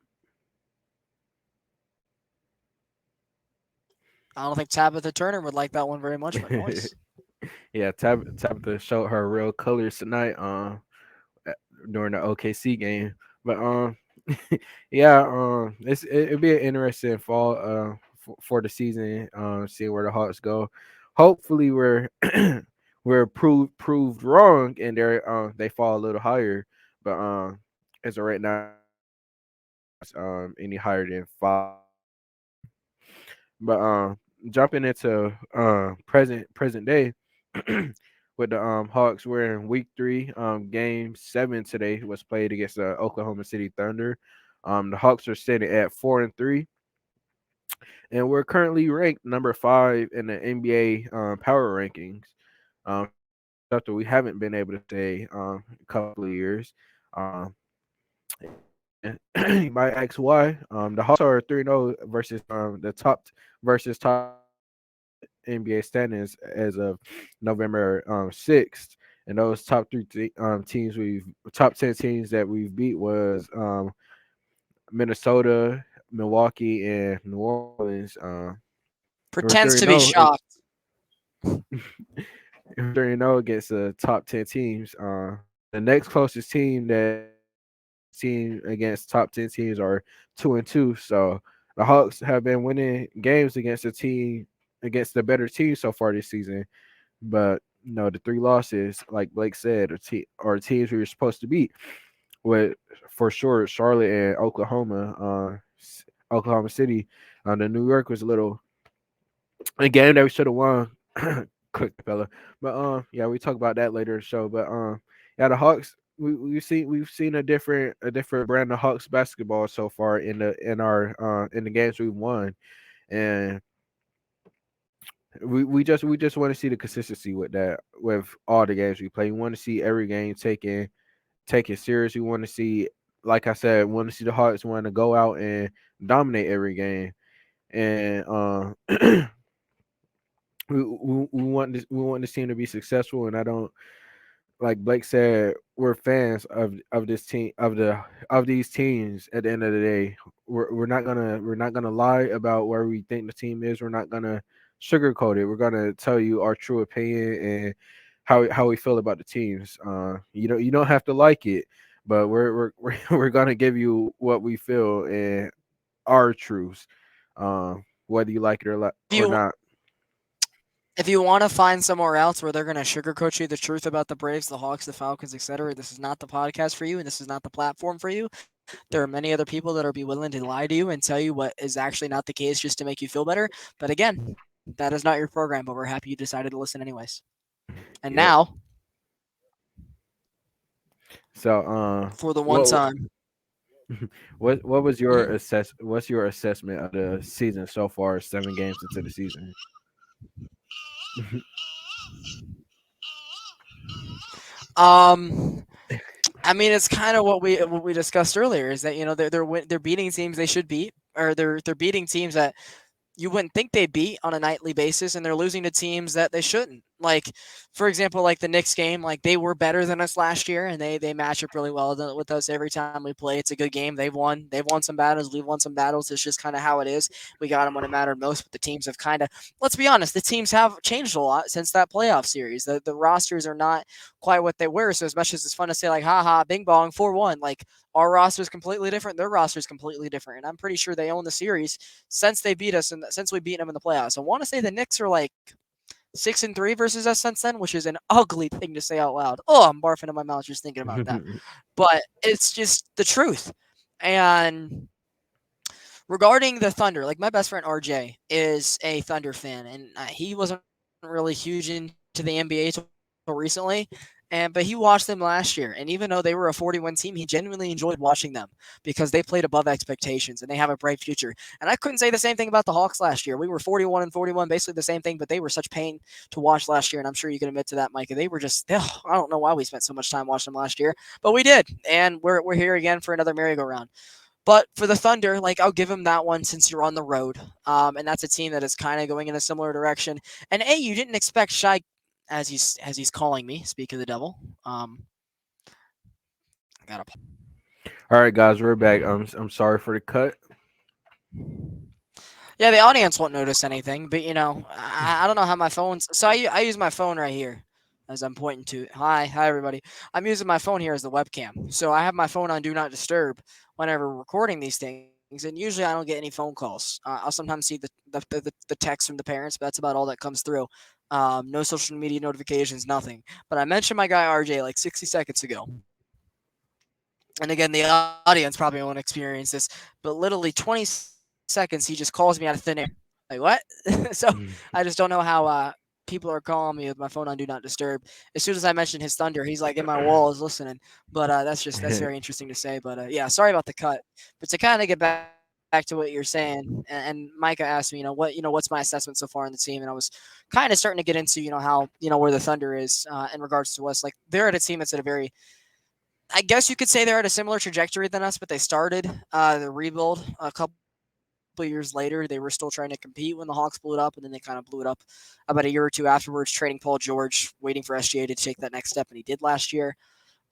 I don't think Tabitha Turner would like that one very much, but noise. Yeah, Tabitha showed her real colors tonight uh, during the OKC game. But yeah, it'd be an interesting fall for the season. Seeing where the Hawks go. Hopefully, we're proved wrong and they fall a little higher. But as of right now, any higher than five. But jumping into present day with the Hawks, we're in week three. Game 7 today was played against the Oklahoma City Thunder. The Hawks are sitting at 4-3, and we're currently ranked number 5 in the NBA power rankings. Something we haven't been able to say a couple of years. Um, you might ask why. The Hawks are 3-0 versus the top NBA standings as of November 6th. And those teams we've top 10 teams that we've beat was Minnesota, Milwaukee, and New Orleans. We're Pretends 3 to be 0 shocked. 3-0 against the top 10 teams. The next closest team against top 10 teams are 2-2. So the Hawks have been winning games against the better team so far this season. But the three losses, like Blake said, are teams we were supposed to beat. With for sure Charlotte and Oklahoma, Oklahoma City. The New York was a game that we should have won cook the fella. But yeah, we talk about that later in the show. But yeah, the Hawks. We've seen a different brand of Hawks basketball so far in the games we've won, and we just want to see the consistency with that with all the games we play. We want to see every game taken serious. We want to see, like I said, we want to see the Hawks want to go out and dominate every game, and we want this team to be successful. And I don't, like Blake said, we're fans of this team of these teams. At the end of the day, we're not gonna lie about where we think the team is. We're not gonna sugarcoat it. We're gonna tell you our true opinion and how we feel about the teams. You don't have to like it, but we're gonna give you what we feel and our truths, whether you like it If or you not. if you want to find somewhere else where they're going to sugarcoat you the truth about the Braves, the Hawks, the Falcons, etc., this is not the podcast for you, and this is not the platform for you. There are many other people that will be willing to lie to you and tell you what is actually not the case just to make you feel better. But again, that is not your program, but we're happy you decided to listen anyways. And Yep. now, So, for the one what time, what was your mhm. what's your assessment of the season so far? 7 games into the season. um, I mean, it's kind of what we discussed earlier is that they're beating teams they should beat, or they're beating teams that you wouldn't think they beat on a nightly basis, and they're losing to teams that they shouldn't. Like, for example, like the Knicks game, like they were better than us last year, and they match up really well with us every time we play. It's a good game. They've won some battles. We've won some battles. It's just kind of how it is. We got them when it mattered most, but the teams have kind of, let's be honest, the teams have changed a lot since that playoff series. The rosters are not quite what they were. So as much as it's fun to say like, haha, bing bong, 4-1, like our roster is completely different. Their roster is completely different. And I'm pretty sure they own the series since they beat us and since we beat them in the playoffs. I want to say the Knicks are like 6-3 versus us since then, which is an ugly thing to say out loud. Oh, I'm barfing in my mouth just thinking about that. But it's just the truth. And regarding the Thunder, like my best friend RJ is a Thunder fan, and he wasn't really huge into the NBA until recently. But he watched them last year, and even though they were a 40-win team, he genuinely enjoyed watching them because they played above expectations and they have a bright future. And I couldn't say the same thing about the Hawks last year. We were 41-41, basically the same thing, but they were such pain to watch last year, and I'm sure you can admit to that, Micah. They were just, ugh, I don't know why we spent so much time watching them last year, but we did, and we're here again for another merry-go-round. But for the Thunder, like I'll give him that one since you're on the road, and that's a team that is kind of going in a similar direction. And you didn't expect Shy, as he's calling me. Speak of the devil. I got to. All right, guys, we're back. I'm sorry for the cut. Yeah, the audience won't notice anything, but I don't know how my phone's. So I use my phone right here, as I'm pointing to. Hi everybody. I'm using my phone here as the webcam, so I have my phone on Do Not Disturb whenever recording these things, and usually I don't get any phone calls. I'll sometimes see the text from the parents, but that's about all that comes through. No social media notifications, nothing. But I mentioned my guy RJ like 60 seconds ago. And again, the audience probably won't experience this, but literally 20 seconds, he just calls me out of thin air. Like, what? So I just don't know how people are calling me with my phone on Do Not Disturb. As soon as I mention his Thunder, he's like in my walls listening. But that's very interesting to say. But yeah, sorry about the cut. But to kind of get back to what you're saying, and Micah asked me, what's my assessment so far on the team, and I was kind of starting to get into, how where the Thunder is in regards to us. Like they're at a team that's at a very, I guess you could say they're at a similar trajectory than us, but they started the rebuild a couple years later. They were still trying to compete when the Hawks blew it up, and then they kind of blew it up about a year or two afterwards, trading Paul George, waiting for SGA to take that next step, and he did last year.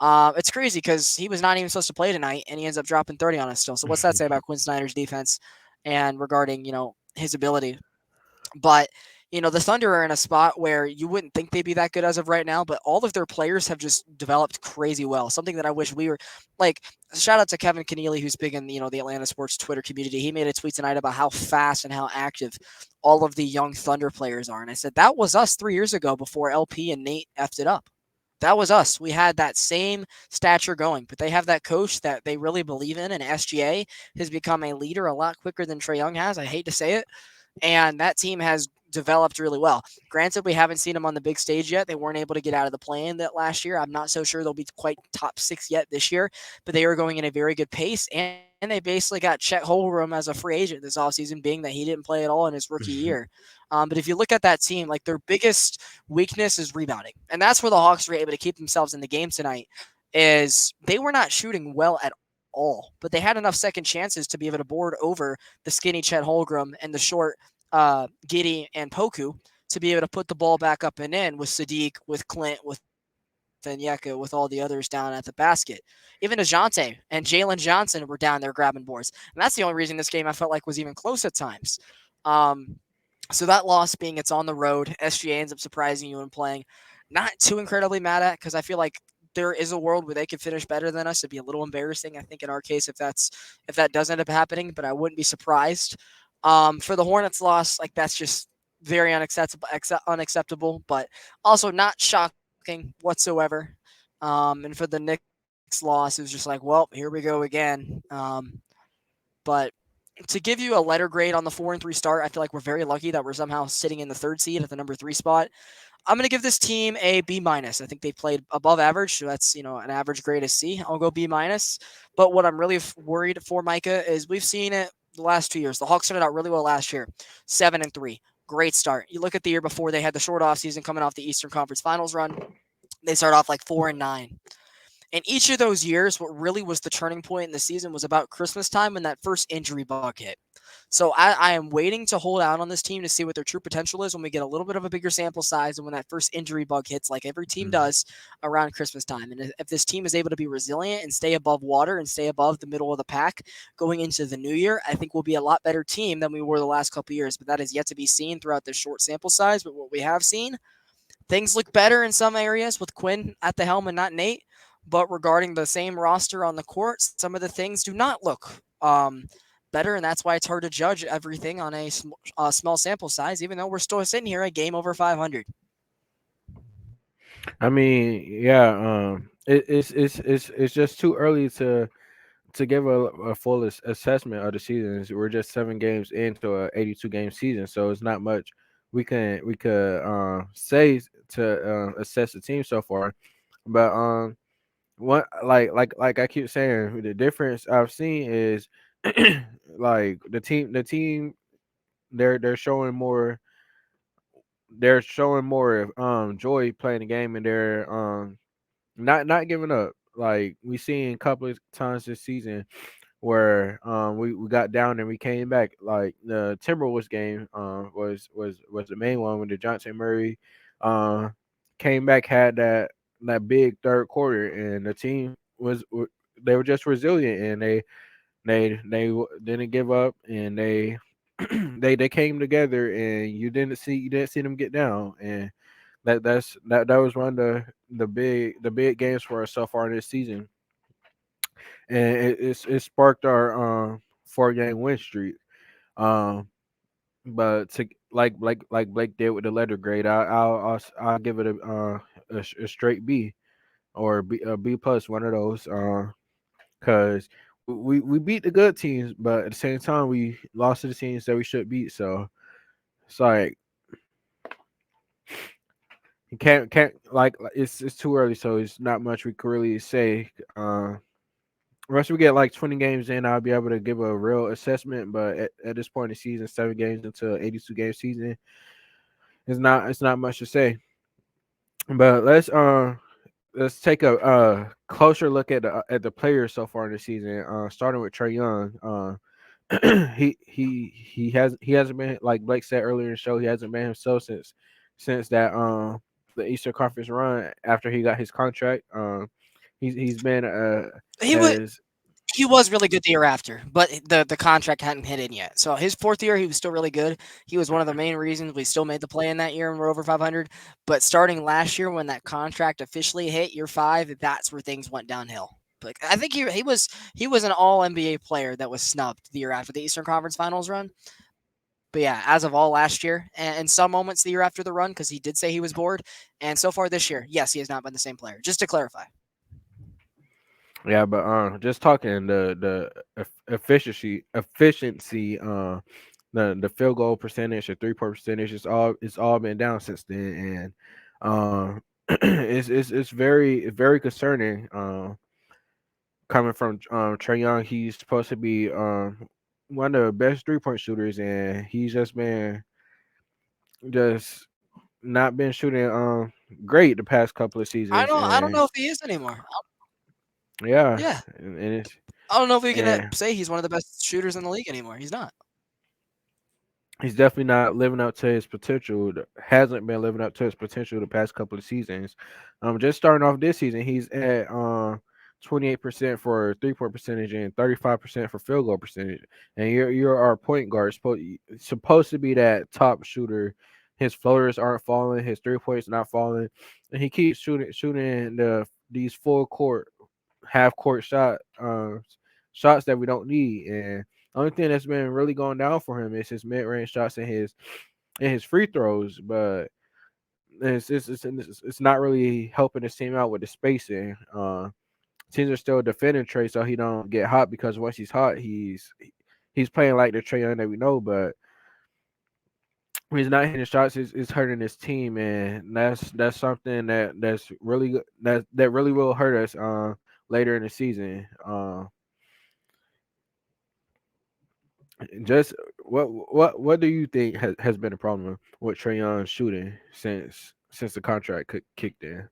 It's crazy because he was not even supposed to play tonight, and he ends up dropping 30 on us still. So what's that say about Quinn Snyder's defense and regarding, his ability? But the Thunder are in a spot where you wouldn't think they'd be that good as of right now, but all of their players have just developed crazy well. Something that I wish we were like. Shout out to Kevin Keneally, who's big in the Atlanta sports Twitter community. He made a tweet tonight about how fast and how active all of the young Thunder players are, and I said that was us 3 years ago before LP and Nate effed it up. That was us. We had that same stature going, but they have that coach that they really believe in, and SGA has become a leader a lot quicker than Trae Young has. I hate to say it. And that team has developed really well. Granted, we haven't seen them on the big stage yet. They weren't able to get out of the play-in that last year. I'm not so sure they'll be quite top 6 yet this year, but they are going in a very good pace, and they basically got Chet Holmgren as a free agent this offseason, being that he didn't play at all in his rookie year. But if you look at that team, like their biggest weakness is rebounding, and that's where the Hawks were able to keep themselves in the game tonight. Is they were not shooting well at all, but they had enough second chances to be able to board over the skinny Chet Holmgren and the short Giddy and Poku to be able to put the ball back up and in with Sadiq, with Clint, with Onyeka, with all the others down at the basket. Even DeJounte and Jalen Johnson were down there grabbing boards. And that's the only reason this game I felt like was even close at times. Um, so that loss being it's on the road, SGA ends up surprising you and playing. Not too incredibly mad at because I feel like there is a world where they could finish better than us. It'd be a little embarrassing, I think, in our case if that does end up happening. But I wouldn't be surprised. For the Hornets loss, like that's just very unacceptable, but also not shocking whatsoever. And for the Knicks loss, it was just like, well, here we go again. But to give you a letter grade on the 4-3 start, I feel like we're very lucky that we're somehow sitting in the third seed at the number 3 spot. I'm going to give this team a B minus. I think they played above average, so that's an average grade is C. I'll go B minus. But what I'm really worried for, Micah, is we've seen it the last 2 years. The Hawks started out really well last year, 7-3, great start. You look at the year before, they had the short off season coming off the Eastern Conference Finals run. They start off like 4-9. And each of those years, what really was the turning point in the season was about Christmas time when that first injury bug hit. So I am waiting to hold out on this team to see what their true potential is when we get a little bit of a bigger sample size and when that first injury bug hits, like every team does around Christmas time. And if this team is able to be resilient and stay above water and stay above the middle of the pack going into the new year, I think we'll be a lot better team than we were the last couple of years. But that is yet to be seen throughout this short sample size. But what we have seen, things look better in some areas with Quinn at the helm and not Nate. But regarding the same roster on the court, some of the things do not look better, and that's why it's hard to judge everything on a small sample size, even though we're still sitting here a game over 500. I mean, yeah, it's just too early to give a full assessment of the season. We're just 7 games into a 82 game season, so it's not much we could say to assess the team so far. But what like I keep saying, the difference I've seen is like the team they're showing more joy playing the game, and they're not giving up. Like we seen a couple of times this season where we got down and we came back. Like the Timberwolves game was the main one when the Johnson Murray uh came back, had that big third quarter, and the team they were just resilient, and they didn't give up, and they they came together, and you didn't see them get down. And that was one of the big games for us so far this season, and it sparked our 4 game win streak. Um, but to like Blake did with the letter grade, I'll give it a straight B, or a B plus, one of those. Because we beat the good teams, but at the same time we lost to the teams that we should beat. So it's like you can't it's too early, so it's not much we can really say. Once we get like 20 games in, I'll be able to give a real assessment. But at this point in the season, 7 games into an 82 game season, it's not much to say. But let's take a closer look at the players so far in the season. Starting with Trae Young. He hasn't been, like Blake said earlier in the show, he hasn't been himself since that the Eastern Conference run after he got his contract. He's been He was as he was really good the year after, but the contract hadn't hit in yet. So his fourth year, he was still really good. He was one of the main reasons we still made the play in that year and we're over 500. But starting last year, when that contract officially hit year 5, that's where things went downhill. Like I think he was an All NBA player that was snubbed the year after the Eastern Conference Finals run. But yeah, as of all last year, and some moments the year after the run, because he did say he was bored. And so far this year, yes, he has not been the same player. Just to clarify. yeah, but just talking the efficiency the field goal percentage, the 3-point percentage, it's all been down since then, and it's very concerning. Coming from Trey Young, he's supposed to be one of the best 3-point shooters, and he's just not been shooting great the past couple of seasons, I don't and know if he is anymore. yeah, Yeah, and it's I don't know if we can and say he's one of the best shooters in the league anymore. He's not. he's definitely not living up to his potential. Hasn't been living up to his potential the past couple of seasons. Just starting off this season, he's at 28% for 3-point percentage and 35% for field goal percentage. And you're our point guard, supposed to be that top shooter. His floaters aren't falling, his 3 points not falling, and he keeps shooting these full court, half court shots that we don't need. And only thing that's been really going down for him is his mid range shots and his free throws, but it's not really helping his team out with the spacing. Teams are still defending Trey so he don't get hot, because once he's hot, he's playing like the Trey Young that we know, but when he's not hitting shots, it's hurting his team, and that's something that's really that really will hurt us later in the season. Just what do you think has been a problem with Trey Young shooting since the contract kicked in?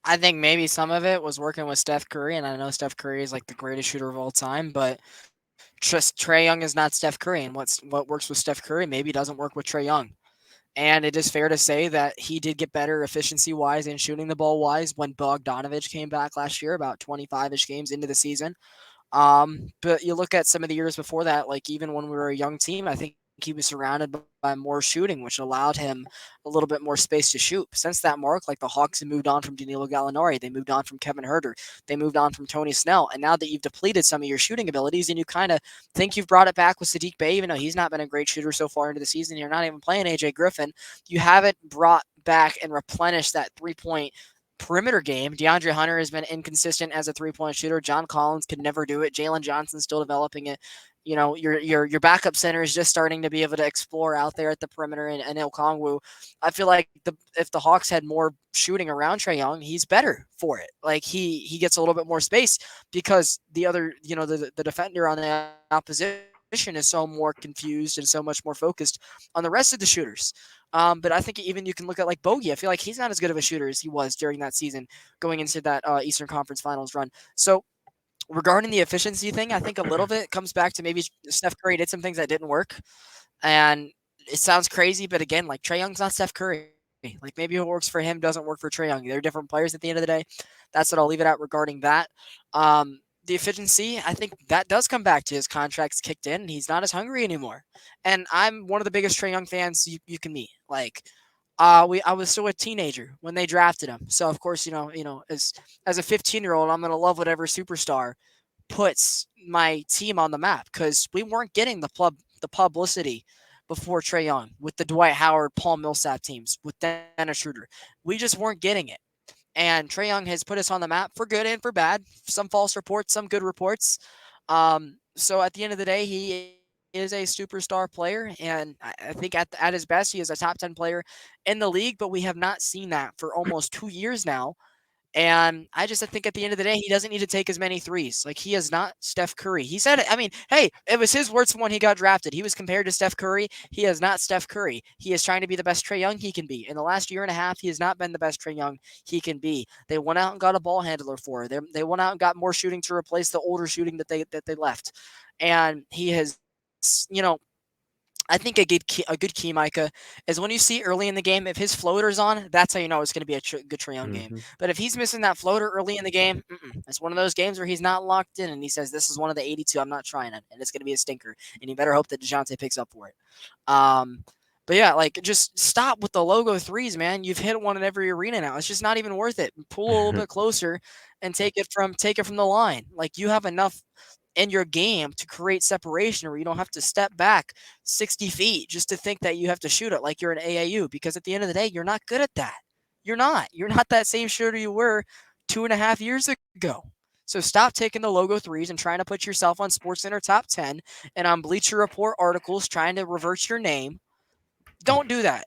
I think maybe some of it was working with Steph Curry, and I know Steph Curry is like the greatest shooter of all time, but just Trey Young is not Steph Curry, and what works with Steph Curry maybe doesn't work with Trey Young. And it is fair to say that he did get better efficiency wise and shooting the ball wise when Bogdanovich came back last year, about 25-ish games into the season. But you look at some of the years before that, like even when we were a young team, I think he was surrounded by more shooting, which allowed him a little bit more space to shoot. Since that mark, like the Hawks have moved on from Danilo Gallinari, they moved on from Kevin Herter, they moved on from Tony Snell, and now that you've depleted some of your shooting abilities, and you kind of think you've brought it back with Sadiq Bey, even though he's not been a great shooter so far into the season, you're not even playing AJ Griffin. You haven't brought back and replenished that 3-point perimeter game. DeAndre Hunter has been inconsistent as a 3-point shooter. John Collins could never do it. Jalen Johnson's still developing it. You know, your backup center is just starting to be able to explore out there at the perimeter. And Okongwu, I feel like if the Hawks had more shooting around Trey Young, he's better for it. Like he gets a little bit more space because the other, the defender on the opposition is so more confused and so much more focused on the rest of the shooters. But I think even you can look at like Bogey. I feel like he's not as good of a shooter as he was during that season going into that Eastern Conference Finals run. So regarding the efficiency thing, I think a little bit comes back to maybe Steph Curry did some things that didn't work. And it sounds crazy, but again, like Trey Young's not Steph Curry. Like maybe what works for him doesn't work for Trey Young. They're different players at the end of the day. That's what I'll leave it at regarding that. The efficiency, I think that does come back to his contract's kicked in. He's not as hungry anymore. And I'm one of the biggest Trey Young fans you can meet. Like I was still a teenager when they drafted him. So of course, as a 15-year-old, I'm gonna love whatever superstar puts my team on the map because we weren't getting the publicity before Trey Young with the Dwight Howard, Paul Millsap teams with Dennis Schroeder. We just weren't getting it. And Trey Young has put us on the map for good and for bad. Some false reports, some good reports. So at the end of the day, he is a superstar player, and I think at his best, he is a top 10 player in the league. But we have not seen that for almost 2 years now. And I think at the end of the day, he doesn't need to take as many threes. Like he is not Steph Curry. He said it. I mean, hey, it was his words when he got drafted. He was compared to Steph Curry. He is not Steph Curry. He is trying to be the best Trey Young he can be. In the last year and a half, he has not been the best Trey Young he can be. They went out and got a ball handler for her. They went out and got more shooting to replace the older shooting that they left. And he has, I think a good key, Micah, is when you see early in the game, if his floater's on, that's how you know it's going to be a good Trae Young game. Hmm. But if he's missing that floater early in the game, it's one of those games where he's not locked in and he says, this is one of the 82, I'm not trying it, and it's going to be a stinker. And you better hope that DeJounte picks up for it. But yeah, like just stop with the logo threes, man. You've hit one in every arena now. It's just not even worth it. Pull a little bit closer and take it from the line. Like you have enough in your game to create separation where you don't have to step back 60 feet just to think that you have to shoot it like you're an AAU, because at the end of the day, you're not good at that. You're not. You're not that same shooter you were 2.5 years ago. So stop taking the logo threes and trying to put yourself on SportsCenter top 10 and on Bleacher Report articles trying to reverse your name. Don't do that.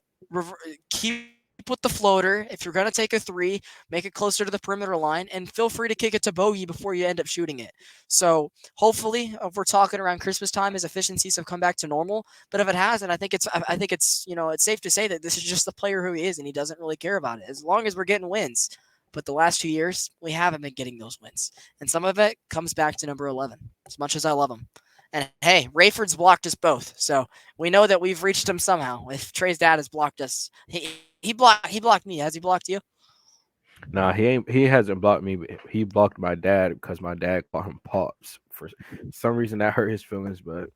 Keep with the floater. If you're going to take a three, make it closer to the perimeter line, and feel free to kick it to bogey before you end up shooting it. So hopefully, if we're talking around Christmas time, his efficiencies have come back to normal. But if it hasn't, I think it's it's safe to say that this is just the player who he is, and he doesn't really care about it as long as we're getting wins. But the last 2 years, we haven't been getting those wins, and some of it comes back to number 11. As much as I love him. And hey, Rayford's blocked us both, so we know that we've reached him somehow. If Trey's dad has blocked us, he blocked me. Has he blocked you? Nah, he ain't. He hasn't blocked me. But he blocked my dad because my dad called him pops for some reason. That hurt his feelings, but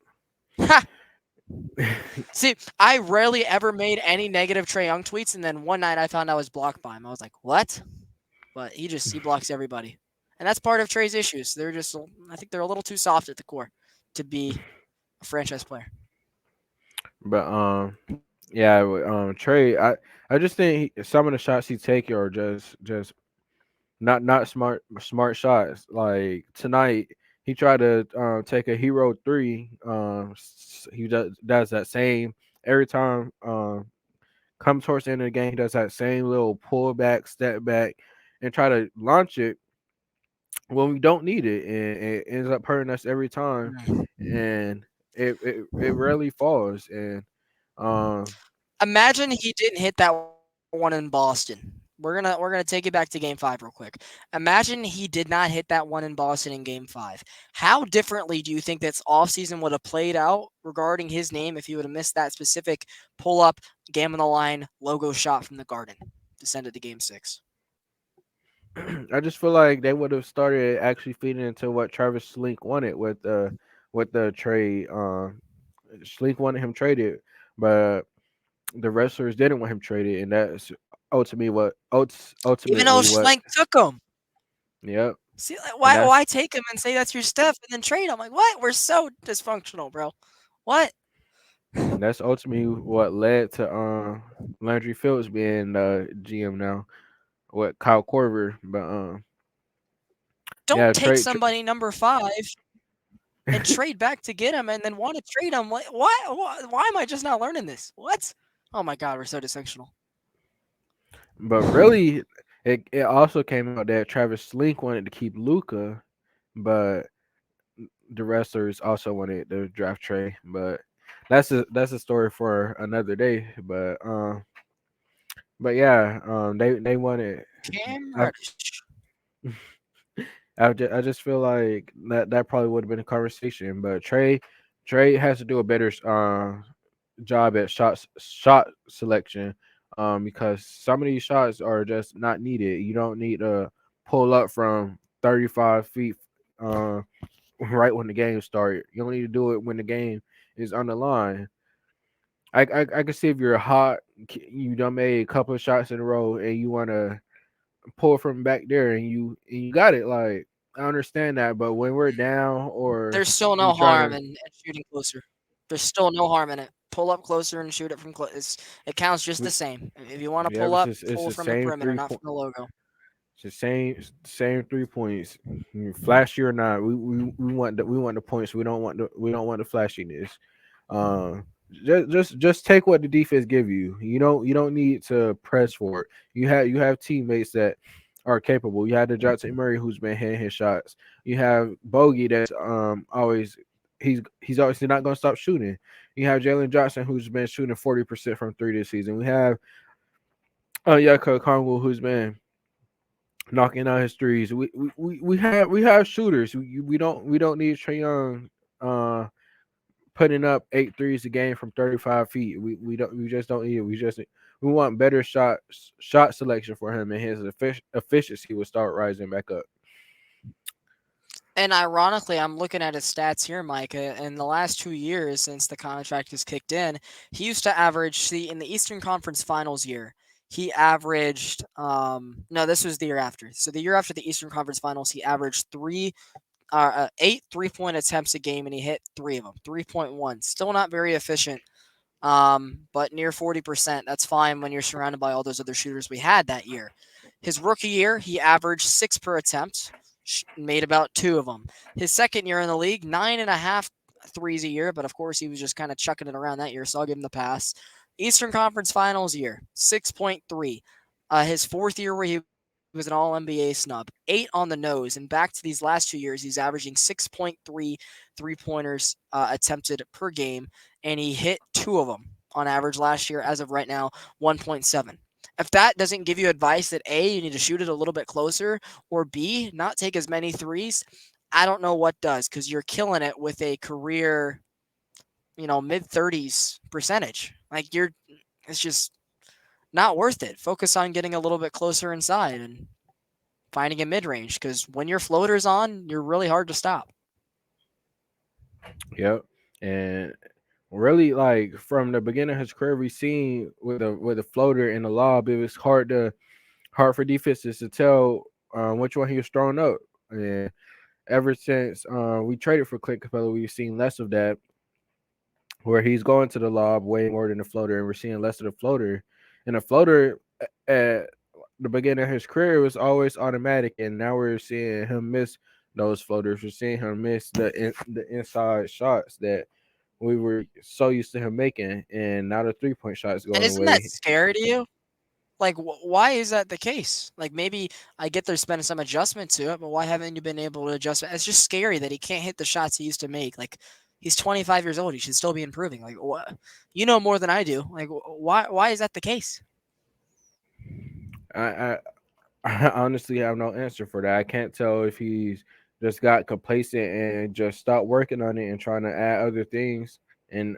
See, I rarely ever made any negative Trey Young tweets, and then one night I found I was blocked by him. I was like, what? But he blocks everybody, and that's part of Trey's issues. I think they're a little too soft at the core to be a franchise player. but yeah, Trey. I just think some of the shots he take are just not smart shots. Like tonight, he tried to take a hero three. He does that same every time. Come towards the end of the game, he does that same little pull back, step back, and try to launch it when we don't need it, and it ends up hurting us every time. And it rarely falls. And um, Imagine he didn't hit that one in Boston. We're gonna take it back to Game 5 real quick. Imagine he did not hit that one in Boston in Game 5. How differently do you think this offseason would have played out regarding his name if he would have missed that specific pull up, game on the line, logo shot from the Garden to send it to Game 6? I just feel like they would have started actually feeding into what Travis Slink wanted with the trade. Slink wanted him traded, but the wrestlers didn't want him traded, and that's Even though ultimately what. Schlenk took him. Yep, See, and why take him and say that's your stuff and then trade him? Like, what? We're so dysfunctional, bro. What? that's ultimately what led to Landry Phillips being GM now with Kyle Korver. But Don't yeah, take trade. somebody number 5 and trade back to get him and then want to trade him. Why am I just not learning this? What? Oh my God, we're so dysfunctional. But really, it also came out that Travis Slink wanted to keep Luca, but the wrestlers also wanted to draft Trey. But that's a story for another day. But yeah, they wanted. Cam I Reddish. I just feel like that probably would have been a conversation. But Trey has to do a better job at shot selection, because some of these shots are just not needed. You don't need to pull up from 35 feet right when the game started. You don't need to do it when the game is on the line. I can see if you're hot, you done made a couple of shots in a row, and you want to pull from back there, and you got it. Like, I understand that, but when we're down or There's still we no trying harm to, in shooting closer. There's still no harm in it. Pull up closer and shoot it from close. It counts just the we, same. If you want to yeah, pull up, it's pull the from the same perimeter, not from the logo. it's the same 3 points, flashy or not. We want the points. We don't want the flashiness. Um, just take what the defense give you. You don't need to press for it. You have teammates that are capable. You have the Johnson Murray who's been hitting his shots. You have Bogey that's always he's obviously not going to stop shooting. You have Jalen Johnson who's been shooting 40% from three this season. We have Yako Kongwu who's been knocking out his threes. We have shooters. We don't need Trae Young putting up 8 threes a game from 35 feet. We just don't need it. We want better shot selection for him, and his efficiency will start rising back up. And ironically, I'm looking at his stats here, Micah. In the last 2 years since the contract has kicked in, he used to average, see, in the Eastern Conference Finals year, he averaged, no, this was the year after. So the year after the Eastern Conference Finals, he averaged 8 3-point attempts a game, and he hit 3 of them, 3.1. Still not very efficient, but near 40%. That's fine when you're surrounded by all those other shooters we had that year. His rookie year, he averaged 6 per attempt. made about 2 of them. His second year in the league, 9.5 threes a year, but of course he was just kind of chucking it around that year, so I'll give him the pass. Eastern Conference Finals year, 6.3. His fourth year where he was an All NBA snub, 8 on the nose, and back to these last 2 years, he's averaging 6.3 3-pointers attempted per game, and he hit 2 of them on average last year. As of right now, 1.7. If that doesn't give you advice that A, you need to shoot it a little bit closer, or B, not take as many threes, I don't know what does, because you're killing it with a career, mid 30s percentage. It's just not worth it. Focus on getting a little bit closer inside and finding a mid range, because when your floater's on, you're really hard to stop. Yep. And really, like from the beginning of his career, we seen with a floater in the lob, it was hard for defenses to tell which one he was throwing up. And ever since we traded for Clint Capella, we've seen less of that, where he's going to the lob way more than the floater, and we're seeing less of the floater. And the floater at the beginning of his career was always automatic, and now we're seeing him miss those floaters. We're seeing him miss the inside shots that we were so used to him making, and now the 3-point shot is And going isn't that away. scary to you? Like, why is that the case? Like, maybe I get there's been some adjustment to it, but why haven't you been able to adjust it? It's just scary that he can't hit the shots he used to make. Like, he's 25 years old. He should still be improving. Like, what? You know more than I do. Like, why is that the case? I, I I honestly have no answer for that. I can't tell if he's just got complacent and just stopped working on it and trying to add other things, and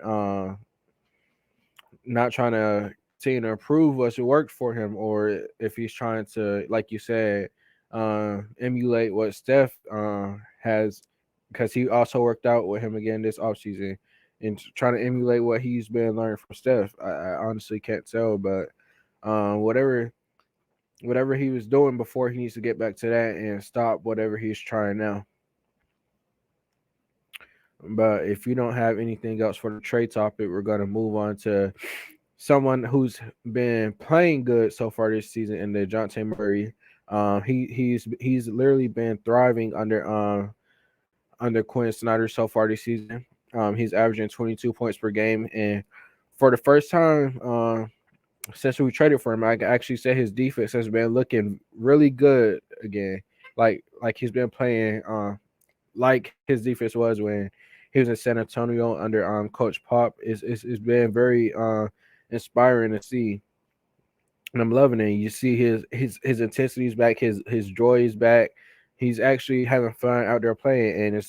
not trying to continue to improve what's worked for him, or if he's trying to, like you said, emulate what Steph has, because he also worked out with him again this offseason, and trying to emulate what he's been learning from Steph. I honestly can't tell, but whatever he was doing before, he needs to get back to that and stop whatever he's trying now. But if you don't have anything else for the trade topic, we're gonna move on to someone who's been playing good so far this season in the Dejounte Murray. He's literally been thriving under Quinn Snyder so far this season. He's averaging 22 points per game, and for the first time since we traded for him, I can actually say his defense has been looking really good again. Like he's been playing like his defense was when he was in San Antonio under Coach Pop. It's been very inspiring to see, and I'm loving it. You see his intensity is back, his joy is back. He's actually having fun out there playing, and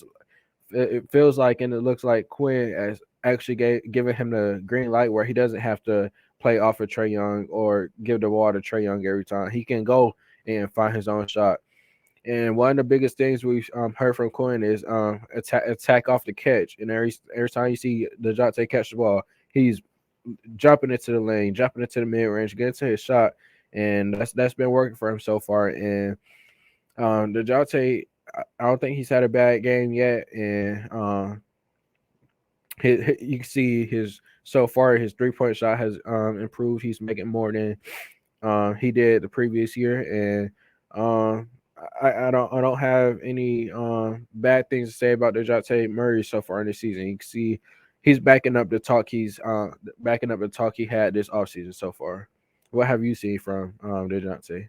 it feels like and it looks like Quinn has actually given him the green light where he doesn't have to play off of Trae Young or give the ball to Trae Young every time. He can go and find his own shot. And one of the biggest things we've heard from Quinn is attack off the catch. And every time you see DeJounte catch the ball, he's jumping into the lane, jumping into the mid range, getting to his shot, and that's been working for him so far. And DeJounte, I don't think he's had a bad game yet, and you can see his so far his 3-point shot has improved. He's making more than he did the previous year, and I don't have any bad things to say about DeJounte Murray so far in this season. You can see he's backing up the talk he had this offseason so far. What have you seen from DeJounte?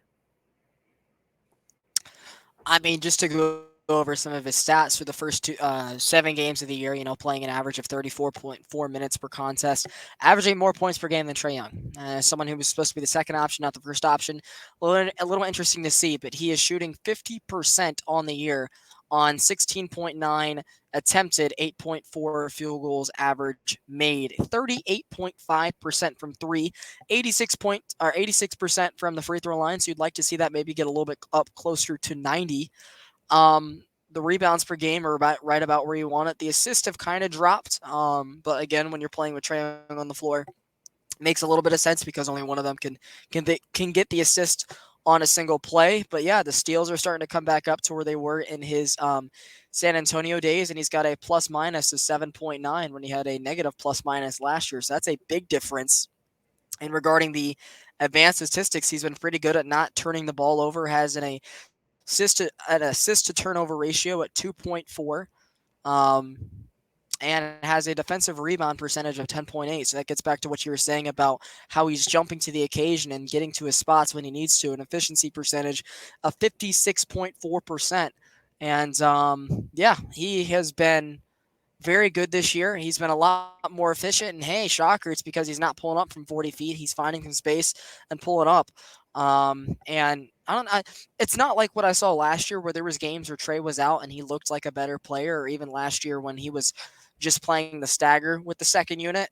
I mean, just to go over some of his stats for the first 7 games of the year, playing an average of 34.4 minutes per contest, averaging more points per game than Trae Young. Someone who was supposed to be the second option, not the first option. A little interesting to see, but he is shooting 50% on the year on 16.9 attempted, 8.4 field goals average made, 38.5% from three, 86% from the free throw line. So you'd like to see that maybe get a little bit up closer to 90. The rebounds per game are right about where you want it. The assists have kind of dropped. But again, when you're playing with Trae Young on the floor, it makes a little bit of sense because only one of them can get the assist on a single play. But yeah, the steals are starting to come back up to where they were in his San Antonio days, and he's got a plus minus of 7.9 when he had a negative plus minus last year. So that's a big difference. And regarding the advanced statistics, he's been pretty good at not turning the ball over, has a an assist to turnover ratio at 2.4. Um, and has a defensive rebound percentage of 10.8. So that gets back to what you were saying about how he's jumping to the occasion and getting to his spots when he needs to. An efficiency percentage of 56.4%. And yeah, he has been very good this year. He's been a lot more efficient. And hey, shocker, it's because he's not pulling up from 40 feet. He's finding some space and pulling up. And it's not like what I saw last year where there was games where Trey was out and he looked like a better player, or even last year when he was just playing the stagger with the second unit.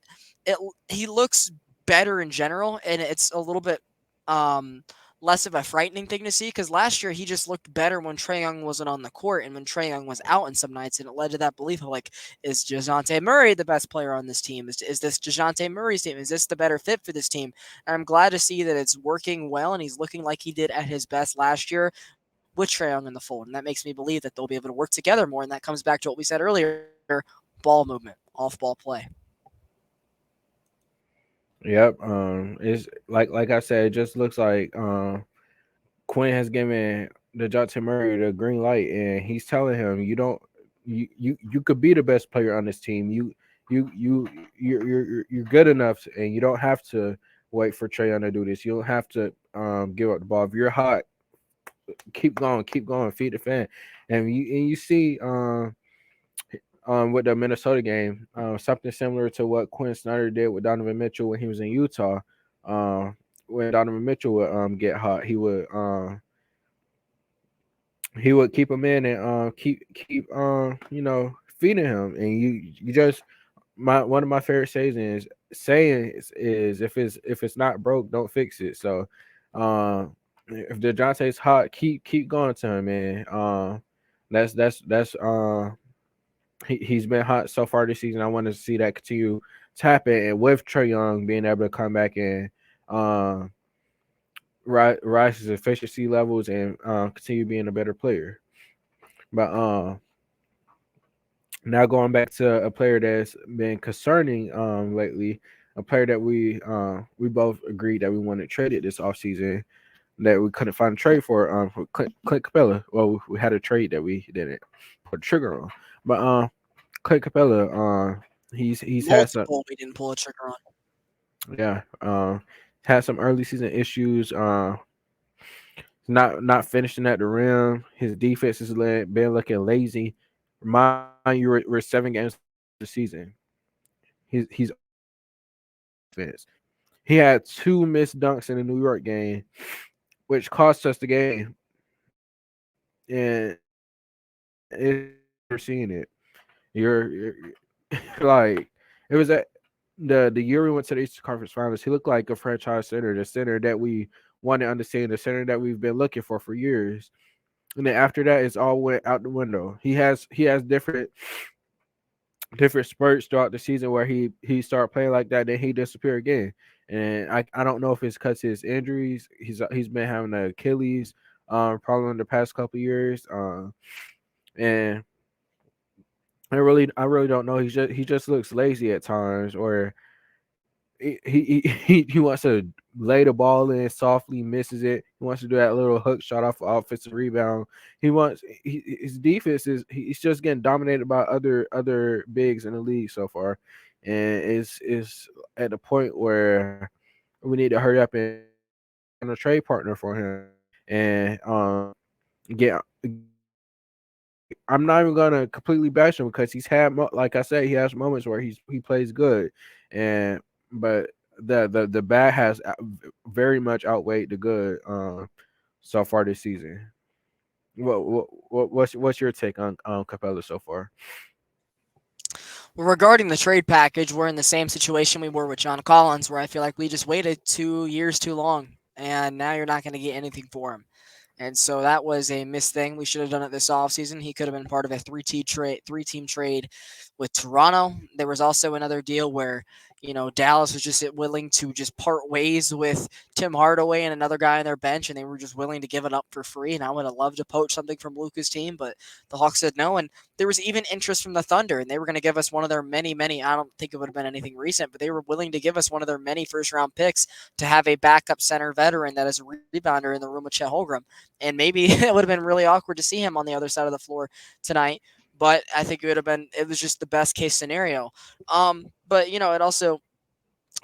He looks better in general, and it's a little bit um, less of a frightening thing to see because last year he just looked better when Trae Young wasn't on the court and when Trae Young was out in some nights, and it led to that belief of like, is DeJounte Murray the best player on this team? Is this DeJounte Murray's team? Is this the better fit for this team? And I'm glad to see that it's working well and he's looking like he did at his best last year with Trae Young in the fold. And that makes me believe that they'll be able to work together more. And that comes back to what we said earlier, ball movement, off ball play. Yep. It's like I said, it just looks like Quinn has given the Dejounte Murray the green light, and he's telling him, you don't, you could be the best player on this team. You you you're good enough, and you don't have to wait for Trae Young to do this. You don't have to give up the ball. If you're hot, keep going, feed the fan, and you see with the Minnesota game, something similar to what Quinn Snyder did with Donovan Mitchell when he was in Utah. When Donovan Mitchell would get hot, he would keep him in and keep feeding him, and you just my one of my favorite sayings is if it's not broke, don't fix it. So if DeJounte's hot, keep going to him, man. That's he's been hot so far this season. I want to see that continue to happen, and with Trae Young being able to come back and uh, rise his efficiency levels and continue being a better player. But now going back to a player that's been concerning lately, a player that we both agreed that we wanted traded this offseason that we couldn't find a trade for Clint Capella. Well, we had a trade that we didn't put a trigger on, but Clint Capella, he's had some, Multiple we didn't pull a trigger on. yeah, had some early season issues. Not finishing at the rim. His defense has been looking lazy. Remind you, we're 7 games the season. He's offense. He had 2 missed dunks in the New York game, which cost us the game, and you're seeing it. You're like it was at the year we went to the Eastern Conference Finals. He looked like a franchise center, the center that we want to understand, the center that we've been looking for years. And then after that, it's all went out the window. He has different spurts throughout the season where he started playing like that, then he disappear again. And I don't know if it's because his injuries. He's been having an Achilles problem the past couple years. And I really don't know. He just looks lazy at times, or he wants to lay the ball in softly, misses it. He wants to do that little hook shot off offensive rebound. His defense he's just getting dominated by other bigs in the league so far, and it's at the point where we need to hurry up and find a trade partner for him and get. I'm not even gonna completely bash him because like I said, he has moments where he plays good, and but the bad has very much outweighed the good so far this season. What's your take on Capella so far? Well, regarding the trade package, we're in the same situation we were with John Collins, where I feel like we just waited 2 years too long, and now you're not going to get anything for him. And so that was a missed thing. We should have done it this offseason. He could have been part of a three-team trade with Toronto. There was also another deal where, Dallas was just willing to just part ways with Tim Hardaway and another guy on their bench, and they were just willing to give it up for free. And I would have loved to poach something from Luka's team, but the Hawks said no. And there was even interest from the Thunder, and they were going to give us one of their many, many. I don't think it would have been anything recent, but they were willing to give us one of their many first-round picks to have a backup center veteran that is a rebounder in the room with Chet Holmgren. And maybe it would have been really awkward to see him on the other side of the floor tonight. But I think it was just the best case scenario. But it also,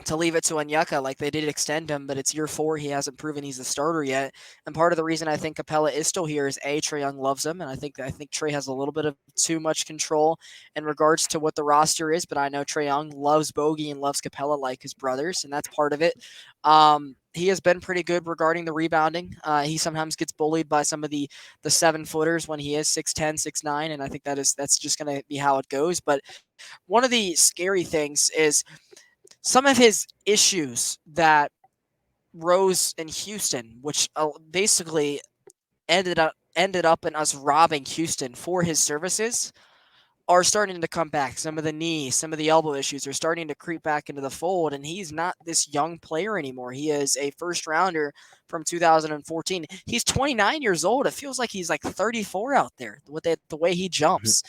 to leave it to Onyeka, like they did extend him, but it's year 4. He hasn't proven he's a starter yet. And part of the reason I think Capella is still here is Trae Young loves him, and I think Trae has a little bit of too much control in regards to what the roster is. But I know Trae Young loves Bogey and loves Capella like his brothers, and that's part of it. He has been pretty good regarding the rebounding. He sometimes gets bullied by some of the 7-footers when he is 6'10", 6'9", and I think that's just going to be how it goes. But one of the scary things is some of his issues that rose in Houston, which basically ended up in us robbing Houston for his services, are starting to come back. Some of the knee, some of the elbow issues are starting to creep back into the fold, and he's not this young player anymore. He is a first rounder from 2014. He's 29 years old. It feels like he's like 34 out there with the way he jumps.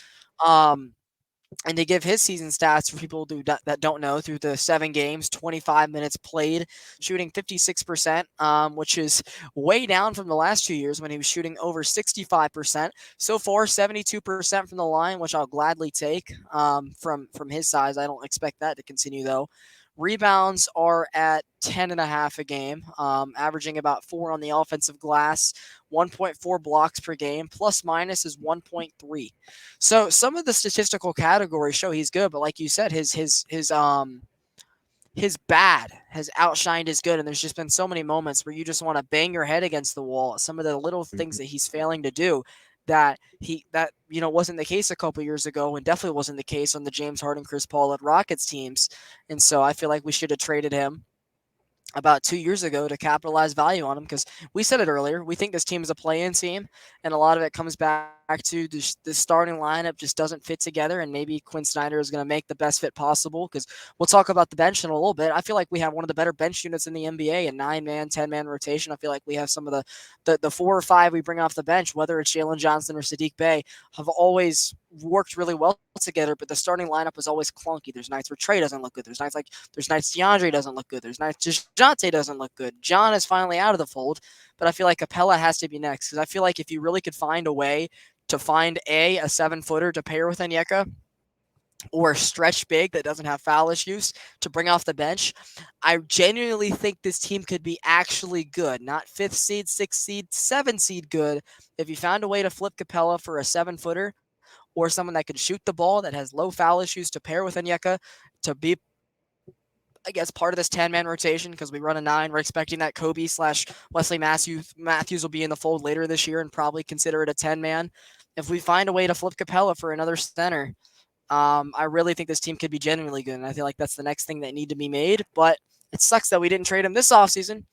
And to give his season stats for people that don't know, through the 7 games, 25 minutes played, shooting 56%, which is way down from the last 2 years when he was shooting over 65%. So far, 72% from the line, which I'll gladly take from his size. I don't expect that to continue, though. Rebounds are at 10.5 a game, averaging about 4 on the offensive glass, 1.4 blocks per game, plus minus is 1.3. So some of the statistical categories show he's good, but like you said, his bad has outshined his good, and there's just been so many moments where you just want to bang your head against the wall. Some of the little things that he's failing to do that wasn't the case a couple years ago, and definitely wasn't the case on the James Harden, Chris Paul led Rockets teams. And so I feel like we should have traded him about 2 years ago to capitalize value on him, because we said it earlier. We think this team is a play-in team, and a lot of it comes back to the starting lineup just doesn't fit together, and maybe Quinn Snyder is going to make the best fit possible, because we'll talk about the bench in a little bit. I feel like we have one of the better bench units in the NBA, a 9-man, 10-man rotation. I feel like we have some of the 4 or 5 we bring off the bench, whether it's Jalen Johnson or Saddiq Bey, have always worked really well together, but the starting lineup is always clunky. There's nights where Trae doesn't look good. There's nights DeAndre doesn't look good. There's nights DeJounte doesn't look good. John is finally out of the fold, but I feel like Capella has to be next, because I feel like if you really could find a way to find a 7-footer to pair with Onyeka, or a stretch big that doesn't have foul issues to bring off the bench, I genuinely think this team could be actually good. Not 5th seed, 6th seed, 7th seed good. If you found a way to flip Capella for a 7-footer, or someone that can shoot the ball, that has low foul issues, to pair with Onyeka, to be, I guess, part of this 10-man rotation, because we run a 9. We're expecting that Kobe/Wesley Matthews will be in the fold later this year and probably consider it a 10-man. If we find a way to flip Capella for another center, I really think this team could be genuinely good, and I feel like that's the next thing that need to be made. But it sucks that we didn't trade him this offseason,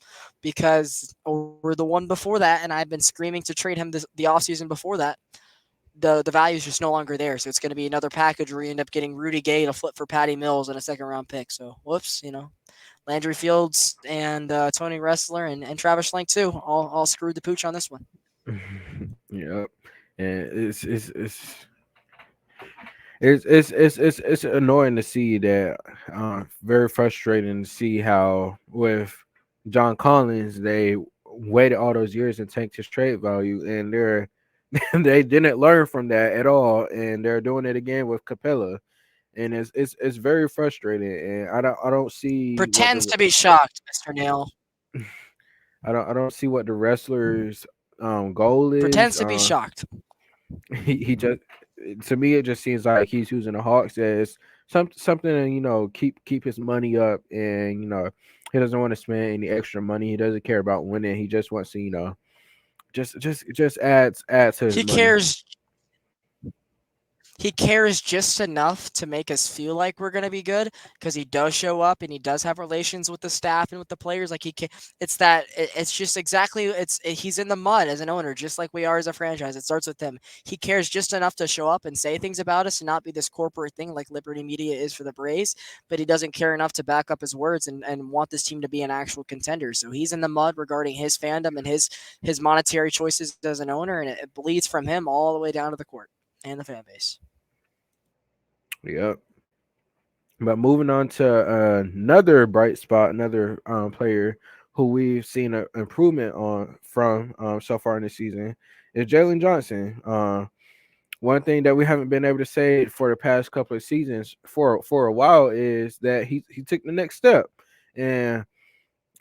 because or the one before that, and I've been screaming to trade him the offseason before that. The value is just no longer there, so it's going to be another package where you end up getting Rudy Gay to flip for Patty Mills and a 2nd-round pick. So, whoops, Landry Fields and Tony Ressler and Travis Schlenk too all screwed the pooch on this one. Yep, and it's annoying to see that. Very frustrating to see how with John Collins they waited all those years and tanked his trade value, and they didn't learn from that at all, and they're doing it again with Capella, and it's very frustrating. And I don't see Pretends to be shocked, Mr. Nail. I don't see what the wrestlers goal is. Pretends to be shocked. He just, to me, it just seems like he's using the Hawks as something to keep his money up, and he doesn't want to spend any extra money. He doesn't care about winning. He just wants to just add to his He money. cares. he cares just enough to make us feel like we're going to be good because he does show up and he does have relations with the staff and with the players. Like it's just exactly, he's in the mud as an owner, just like we are as a franchise. It starts with him. He cares just enough to show up and say things about us and not be this corporate thing like Liberty Media is for the Braves, but he doesn't care enough to back up his words and want this team to be an actual contender. So he's in the mud regarding his fandom and his monetary choices as an owner, and it bleeds from him all the way down to the court and the fan base. Yep. But moving on to another bright spot, another player who we've seen an improvement on from so far in the season is Jalen Johnson. One thing that we haven't been able to say for the past couple of seasons for a while is that he took the next step, and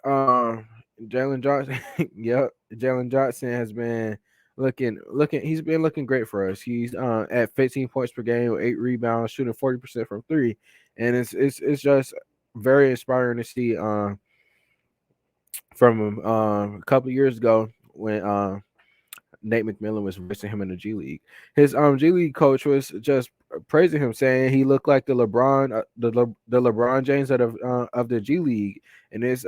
um, Jalen Johnson, yep, Jalen Johnson has been looking. He's been looking great for us. He's at 15 points per game, with 8 rebounds, shooting 40% from three, and it's just very inspiring to see. From him a couple of years ago when Nate McMillan was versing him in the G League. His G League coach was just praising him, saying he looked like the the LeBron James of the G League, and it's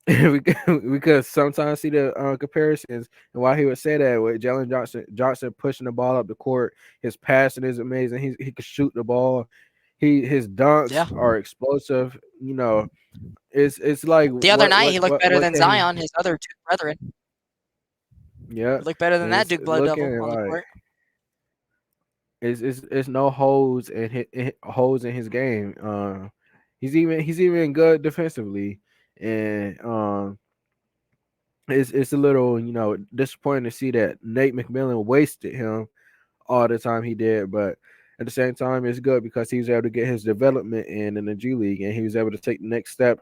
we could sometimes see the comparisons, and why he would say that with Jalen Johnson pushing the ball up the court. His passing is amazing. He could shoot the ball. His dunks Yeah. are explosive. It's like The other night, he looked better what than can he? Zion, his other two brethren. Yeah, He looked better than that it's Duke Blood Devil looking on the like court. it's no holes in his game. He's even good defensively, and it's a little disappointing to see that Nate McMillan wasted him all the time he did, but at the same time, it's good because he was able to get his development in the G League, and he was able to take the next step.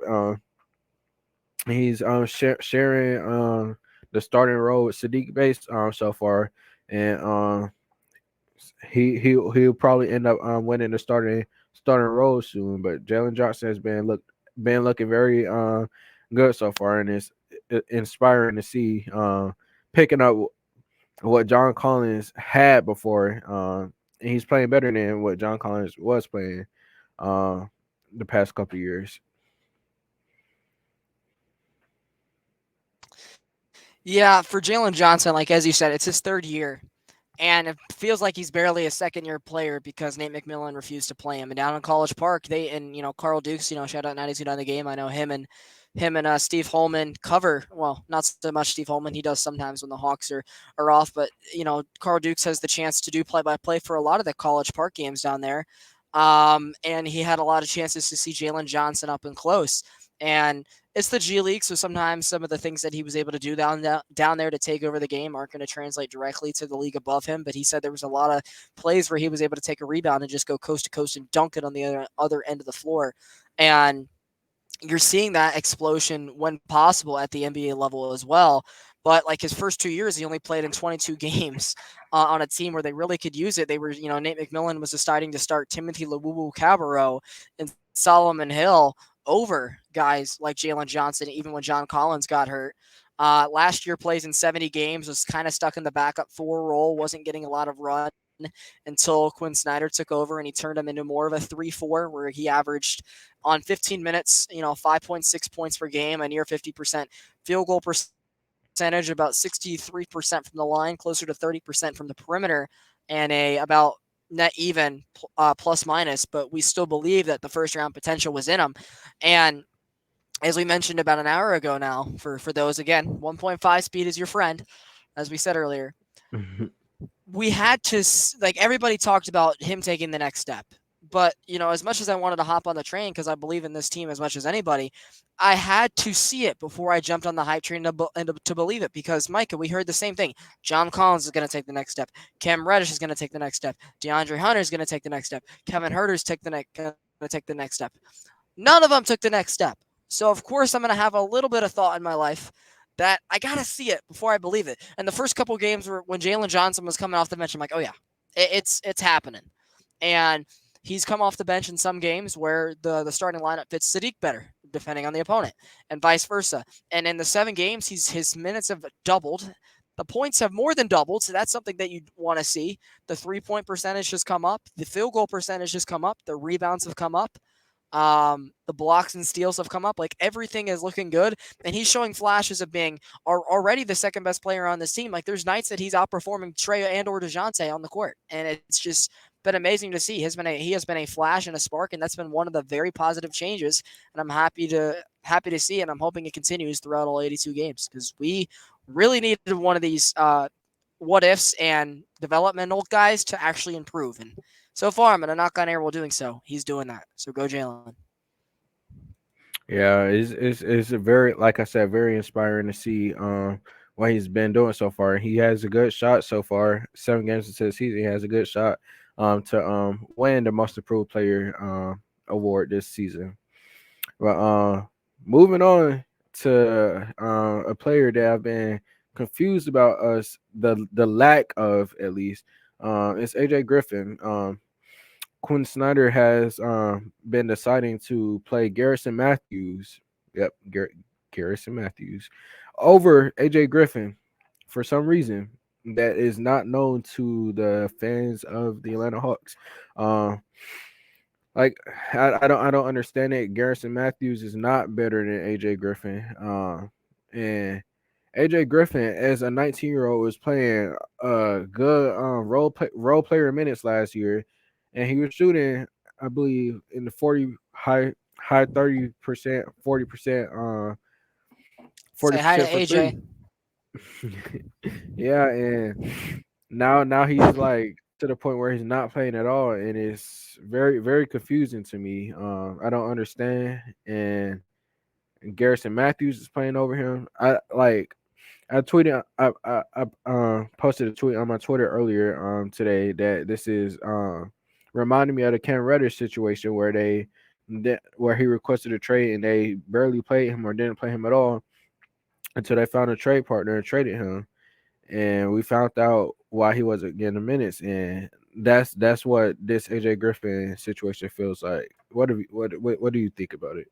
He's sharing the starting role with Sadiq Base so far, and he'll probably end up winning the starting role soon. But Jalen Johnson has been looking very good so far, and it's inspiring to see picking up what John Collins had before. And he's playing better than what John Collins was playing uh, the past couple of years. Yeah, for Jalen Johnson, like as you said, it's his third year. And it feels like he's barely a second-year player because Nate McMillan refused to play him. And down in College Park, Carl Dukes, shout out 92 on the game. I know him and Steve Holman cover. Well, not so much Steve Holman. He does sometimes when the Hawks are off. But Carl Dukes has the chance to do play-by-play for a lot of the College Park games down there. And he had a lot of chances to see Jalen Johnson up and close. And it's the G League, so sometimes some of the things that he was able to do down there to take over the game aren't going to translate directly to the league above him. But he said there was a lot of plays where he was able to take a rebound and just go coast to coast and dunk it on the other end of the floor. And you're seeing that explosion when possible at the NBA level as well. But like his first 2 years, he only played in 22 games on a team where they really could use it. They were, Nate McMillan was deciding to start Timothy Luwawu-Cabarrot and Solomon Hill over guys like Jalen Johnson, even when John Collins got hurt. Last year, plays in 70 games, was kind of stuck in the backup four role, wasn't getting a lot of run until Quinn Snyder took over and he turned him into more of a 3-4 where he averaged on 15 minutes, 5.6 points per game, a near 50% field goal percentage, about 63% from the line, closer to 30% from the perimeter, and a about net even plus minus, but we still believe that the first round potential was in him. And as we mentioned about an hour ago now, for those, again, 1.5 speed is your friend, as we said earlier. We had to, like, everybody talked about him taking the next step. But, as much as I wanted to hop on the train because I believe in this team as much as anybody, I had to see it before I jumped on the hype train to believe it. Because, Micah, we heard the same thing. John Collins is going to take the next step. Cam Reddish is going to take the next step. DeAndre Hunter is going to take the next step. Kevin Huerter's going to take the next step. None of them took the next step. So, of course, I'm going to have a little bit of thought in my life that I got to see it before I believe it. And the first couple games when Jalen Johnson was coming off the bench, I'm like, oh, yeah, it's happening. And he's come off the bench in some games where the starting lineup fits Sadiq better, depending on the opponent, and vice versa. And in the 7 games, his minutes have doubled, The points have more than doubled, so that's something that you want to see. The 3-point percentage has come up. The field goal percentage has come up. The rebounds have come up. The blocks and steals have come up. Like everything is looking good, and he's showing flashes of being already the second best player on this team. Like there's nights that he's outperforming Trey and or Dejounte on the court, and it's just been amazing to see. He has been a flash and a spark, and that's been one of the very positive changes. And I'm happy to see, and I'm hoping it continues throughout all 82 games because we really needed one of these what ifs and developmental guys to actually improve. And so far, I'm going to knock on air while doing so. He's doing that. So go Jalen. Yeah, it's a very, like I said, very inspiring to see what he's been doing so far. He has a good shot so far. 7 games into the season, he has a good shot to win the most improved player award this season. But moving on to a player that I've been confused about us the lack of, at least, it's AJ Griffin. Quinn Snyder has been deciding to play Garrison Matthews. Yep, Garrison Matthews over AJ Griffin for some reason that is not known to the fans of the Atlanta Hawks. Like I don't understand it. Garrison Matthews is not better than AJ Griffin. And AJ Griffin, as a 19-year-old, was playing good role player minutes last year, and he was shooting, I believe, in the 40 high 30%, 40%, Say hi to 40% for three. AJ. Yeah, and now he's like to the point where he's not playing at all, and it's very very confusing to me. I don't understand, and Garrison Matthews is playing over him. I tweeted, I posted a tweet on my Twitter earlier today that this is reminding me of the Cam Reddish situation where he requested a trade and they barely played him or didn't play him at all until they found a trade partner and traded him, and we found out why he wasn't getting the minutes, and that's what this AJ Griffin situation feels like. What do you think about it?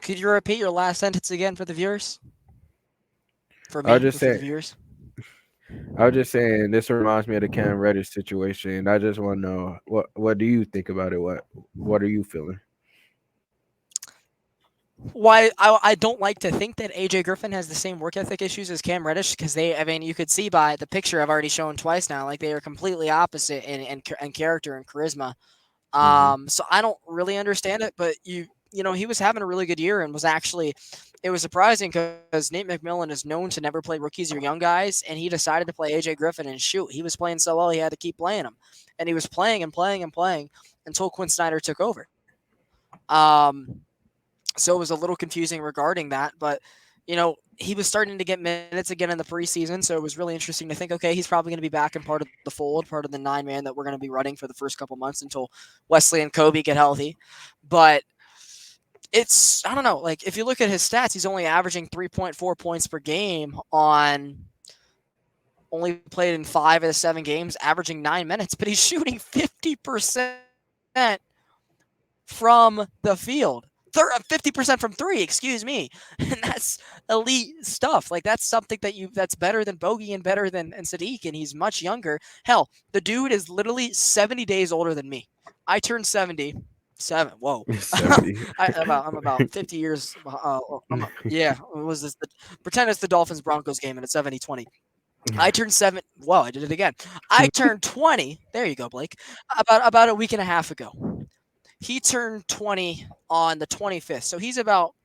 Could you repeat your last sentence again for the viewers? For I was me just or for the saying, viewers? I was just saying this reminds me of the Cam Reddish situation. I just want to know what do you think about it? What are you feeling? Why I don't like to think that AJ Griffin has the same work ethic issues as Cam Reddish because I mean, you could see by the picture I've already shown twice now, like they are completely opposite in character and charisma. Hmm. So I don't really understand it, but he was having a really good year and was actually, it was surprising because Nate McMillan is known to never play rookies or young guys, and he decided to play AJ Griffin and shoot. He was playing so well, he had to keep playing him, and he was playing and playing and playing until Quinn Snyder took over. Um, so it was a little confusing regarding that, but he was starting to get minutes again in the preseason, so it was really interesting to think, okay, he's probably going to be back in part of the fold, part of the 9-man that we're going to be running for the first couple months until Wesley and Kobe get healthy. But I don't know, like if you look at his stats, he's only averaging 3.4 points per game on only played in 5 of the 7 games, averaging 9 minutes, but he's shooting 50% from the field. 50% from 3, excuse me. And that's elite stuff. Like that's something that's better than Bogey and better than Sadiq, and he's much younger. Hell, the dude is literally 70 days older than me. I turned 70. Whoa. 70. I'm about 50 years. Yeah. What was this? Pretend it's the Dolphins Broncos game and it's 70-20. I turned 7. Whoa, I did it again. I turned 20. There you go, Blake. About a week and a half ago. He turned 20 on the 25th. So he's about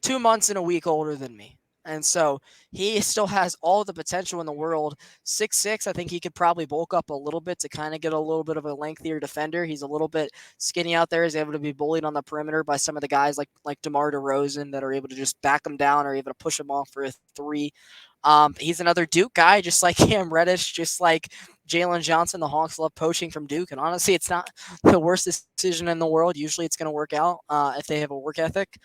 2 months and a week older than me. And so he still has all the potential in the world. 6'6", I think he could probably bulk up a little bit to kind of get a little bit of a lengthier defender. He's a little bit skinny out there. He's able to be bullied on the perimeter by some of the guys like DeMar DeRozan that are able to just back him down or able to push him off for a 3. He's another Duke guy, just like Cam Reddish, just like Jalen Johnson. The Hawks love poaching from Duke, and honestly, it's not the worst decision in the world. Usually, it's going to work out if they have a work ethic.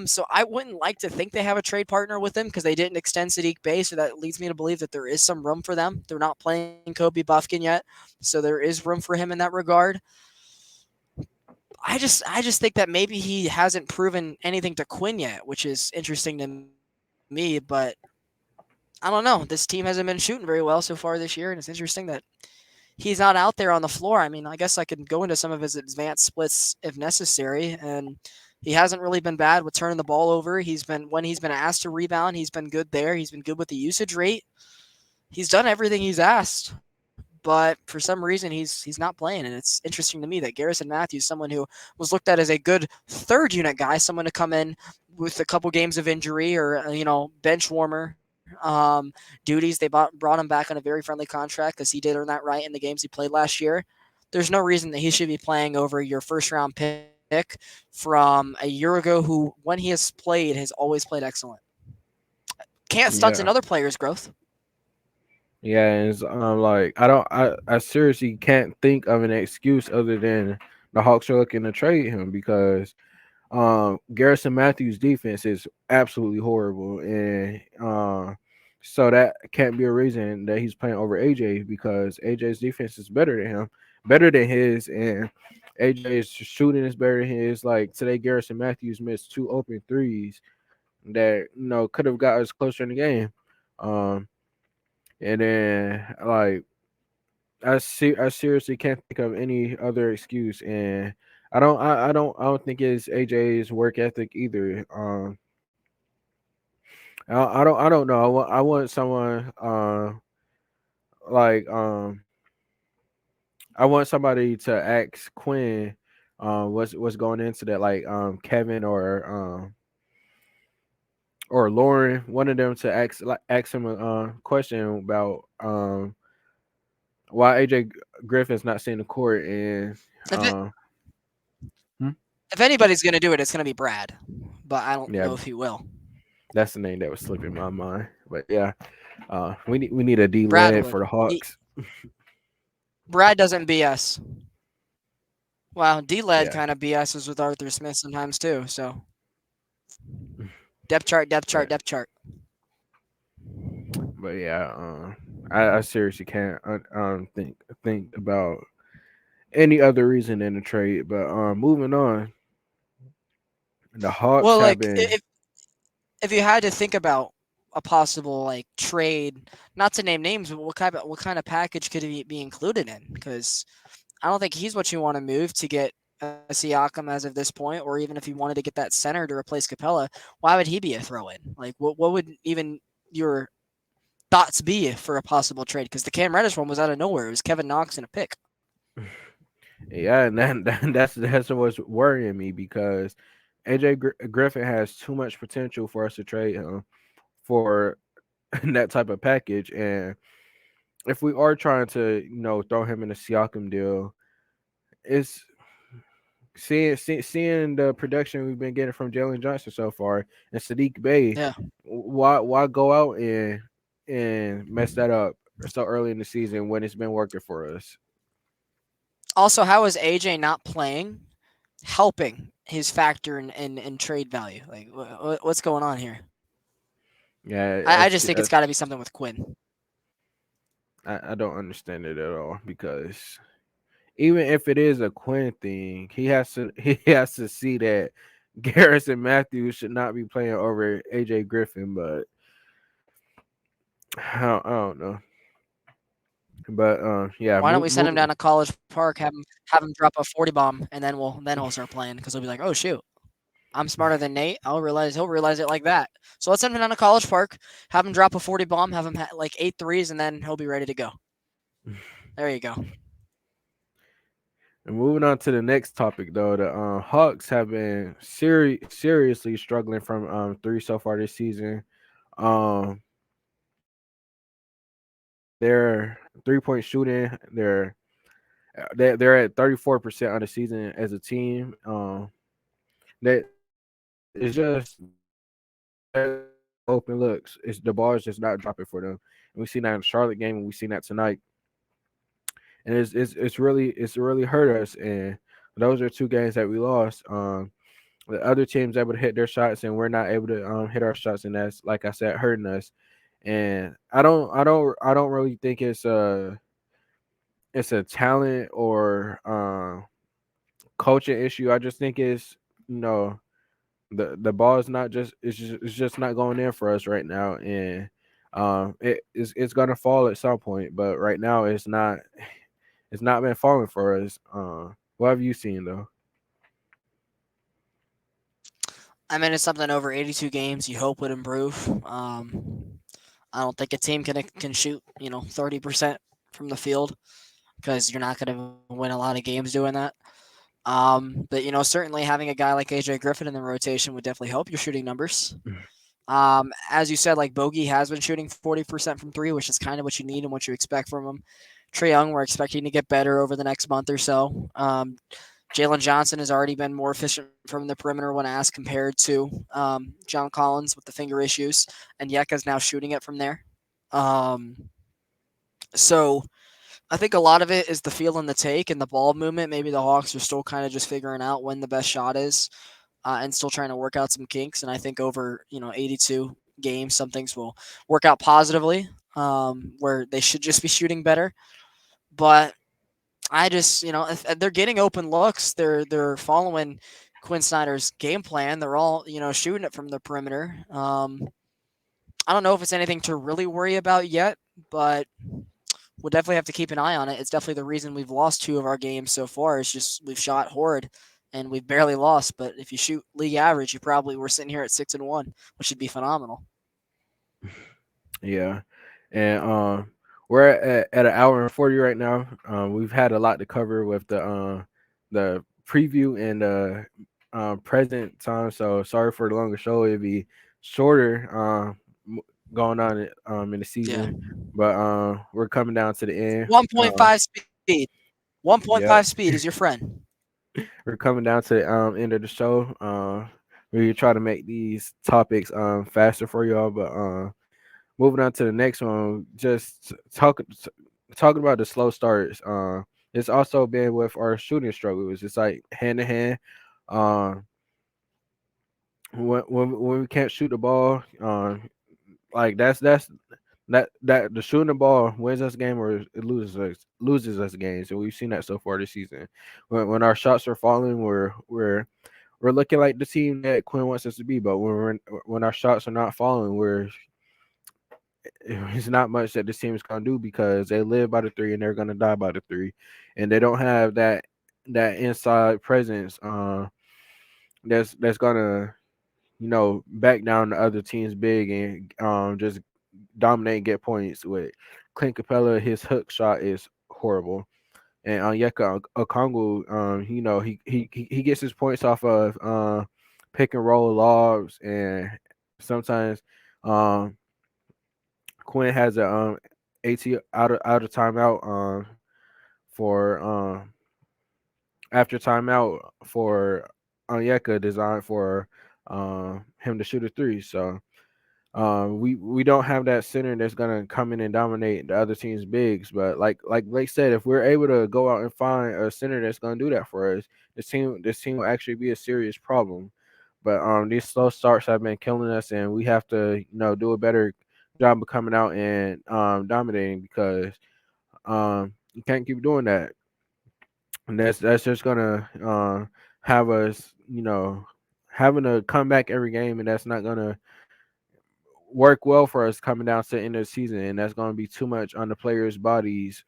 So I wouldn't like to think they have a trade partner with him because they didn't extend Sadiq Bey, so that leads me to believe that there is some room for them. They're not playing Kobe Buffkin yet, so there is room for him in that regard. I just think that maybe he hasn't proven anything to Quinn yet, which is interesting to me, but I don't know. This team hasn't been shooting very well so far this year, and it's interesting that he's not out there on the floor. I mean, I guess I could go into some of his advanced splits if necessary, and he hasn't really been bad with turning the ball over. He's been when he's been asked to rebound, he's been good there. He's been good with the usage rate. He's done everything he's asked, but for some reason he's not playing, and it's interesting to me that Garrison Matthews, someone who was looked at as a good third unit guy, someone to come in with a couple games of injury or bench warmer duties. They brought him back on a very friendly contract because he did earn that right in the games he played last year. There's no reason that he should be playing over your first round pick from a year ago, who when he has played has always played excellent. Can't stunt Yeah. another player's growth. Yeah, and it's like I seriously can't think of an excuse other than the Hawks are looking to trade him because Garrison Matthews' defense is absolutely horrible, and so that can't be a reason that he's playing over AJ because AJ's defense is better than him, better than his, and AJ's shooting is better than his. Like today, Garrison Matthews missed two open threes that could have got us closer in the game. Um, and then like I seriously can't think of any other excuse, and I don't think it's AJ's work ethic either. I don't know. I want someone like I want somebody to ask Quinn what's going into that, like Kevin or Lauren, one of them to ask him a question about why AJ Griffin's not seeing the court, and If it, hmm? if anybody's gonna do it, it's gonna be Brad, but I don't Yeah, know if he will. that's the name that was slipping my mind. But yeah, we need a D Brad led would. for the He, Hawks. Brad doesn't BS. Well, D led Yeah, kind of BSs with Arthur Smith sometimes too. So depth chart, depth chart, but depth chart. but yeah, I seriously can't think about any other reason than the trade. But moving on, the Hawks Well, have like been. if you had to think about a possible like trade, not to name names, but what kind of package could he be included in? Because I don't think he's what you want to move to get a Siakam as of this point, or even if you wanted to get that center to replace Capella, why would he be a throw in? Like, what would even your thoughts be for a possible trade? Because the Cam Reddish one was out of nowhere. It was Kevin Knox and a pick. Yeah, and that's what's worrying me because Griffin has too much potential for us to trade him for that type of package. And if we are trying to, throw him in a Siakam deal, it's seeing the production we've been getting from Jalen Johnson so far and Sadiq Bey. Yeah. Why go out and mess that up so early in the season when it's been working for us? Also, how is AJ not playing helping his factor in trade value? Like, what's going on here? Yeah, I just think it's got to be something with Quinn. I don't understand it at all because even if it is a Quinn thing, he has to see that Garrison Matthews should not be playing over AJ Griffin, but I don't know. But yeah, Why don't we send him moving. down to College Park, have him drop a 40 bomb, and then we'll start playing because he'll be like, oh shoot, I'm smarter than Nate. He'll realize it like that. So let's send him down to College Park, have him drop a 40 bomb, have him like 8 threes, and then he'll be ready to go. There you go. And moving on to the next topic, though, the Hawks have been seriously struggling from three so far this season. Um, their 3-point shooting, they're at 34% on the season as a team. That it's just open looks. It's the ball is just not dropping for them. And we seen that in the Charlotte game, and we seen that tonight. And it's really hurt us. And those are two games that we lost. The other teams able to hit their shots, and we're not able to hit our shots, and that's, like I said, hurting us. And I don't really think it's a talent or coaching issue. I just think it's you know the ball is not just it's just not going in for us right now, and It's gonna fall at some point, but right now it's not been falling for us. What have you seen though? I mean, it's something over 82 games you hope would improve. I don't think a team can shoot 30% from the field because you're not going to win a lot of games doing that. But certainly having a guy like AJ Griffin in the rotation would definitely help your shooting numbers. As you said, like Bogey has been shooting 40% from three, which is kind of what you need and what you expect from him. Trey Young, we're expecting to get better over the next month or so. Jalen Johnson has already been more efficient from the perimeter when asked compared to John Collins with the finger issues, and Yeka's now shooting it from there. Um, so I think a lot of it is the feel and the take and the ball movement. Maybe the Hawks are still kind of just figuring out when the best shot is and still trying to work out some kinks. And I think over 82 games, some things will work out positively where they should just be shooting better. But I just, if they're getting open looks, they're following Quinn Snyder's game plan. They're all, shooting it from the perimeter. I don't know if it's anything to really worry about yet, but we'll definitely have to keep an eye on it. It's definitely the reason we've lost two of our games so far. It's just we've shot horrid and we've barely lost. But if you shoot league average, you probably were sitting here at 6-1, which would be phenomenal. Yeah, and we're at an hour and 40 right now. We've had a lot to cover with the preview and present time. So sorry for the longer show. It'd be shorter going on in the Yeah, season, but we're coming down to the end. 1.5 speed. 1.5 Yeah, speed is your friend. we're coming down to the end of the show. We try to make these topics faster for y'all, but moving on to the next one, just talking about the slow starts. It's also been with our shooting struggles. It's like hand in hand. Um, when we can't shoot the ball, like that the shooting the ball wins us game or it loses us games, and we've seen that so far this season. When our shots are falling, we're looking like the team that Quinn wants us to be, but when our shots are not falling, it's not much that this team is gonna do because they live by the three and they're gonna die by the three, and they don't have that inside presence. That's gonna back down the other team's big and just dominate and get points with Clint Capella. His hook shot is horrible, and Onyeka Okongwu, he gets his points off of pick and roll lobs, and sometimes um Quinn has a AT out of timeout for after timeout for Onyeka designed for him to shoot a three. So we don't have that center that's gonna come in and dominate the other team's bigs. But like Blake said, if we're able to go out and find a center that's gonna do that for us, this team will actually be a serious problem. But these slow starts have been killing us, and we have to do a better job of coming out and dominating because you can't keep doing that, and that's just gonna have us having to come back every game, and that's not gonna work well for us coming down to the end of the season, and that's going to be too much on the players' bodies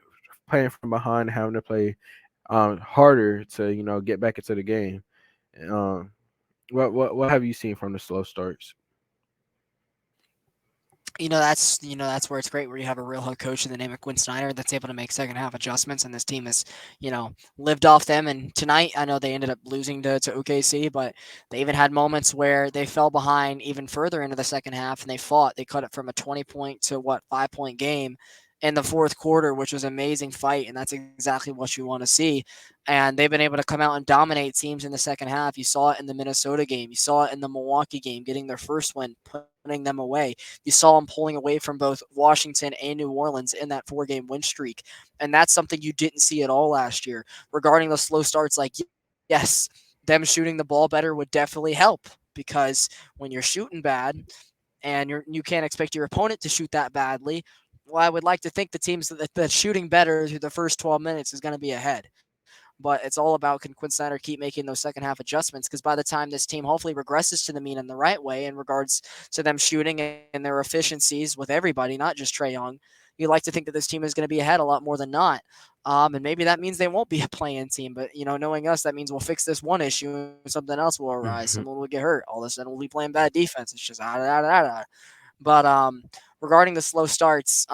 playing from behind, having to play harder to get back into the game. Um, what have you seen from the slow starts? That's where it's great where you have a real head coach in the name of Quinn Snyder that's able to make second half adjustments, and this team has lived off them. And tonight, I know they ended up losing to OKC, but they even had moments where they fell behind even further into the second half, and they fought. They cut it from a 20-point to 5-point game in the fourth quarter, which was an amazing fight, and that's exactly what you want to see. And they've been able to come out and dominate teams in the second half. You saw it in the Minnesota game. You saw it in the Milwaukee game, getting their first win, putting them away. You saw them pulling away from both Washington and New Orleans in that 4-game win streak. And that's something you didn't see at all last year. Regarding the slow starts, like, yes, them shooting the ball better would definitely help because when you're shooting bad and you can't expect your opponent to shoot that badly, well, I would like to think the teams that's shooting better through the first 12 minutes is going to be ahead. But it's all about, can Quinn Snyder keep making those second half adjustments? Because by the time this team hopefully regresses to the mean in the right way in regards to them shooting and their efficiencies with everybody, not just Trae Young, you like to think that this team is going to be ahead a lot more than not. And maybe that means they won't be a play-in team. But knowing us, that means we'll fix this one issue and something else will arise. Someone will get hurt. All of a sudden, we'll be playing bad defense. It's just But regarding the slow starts,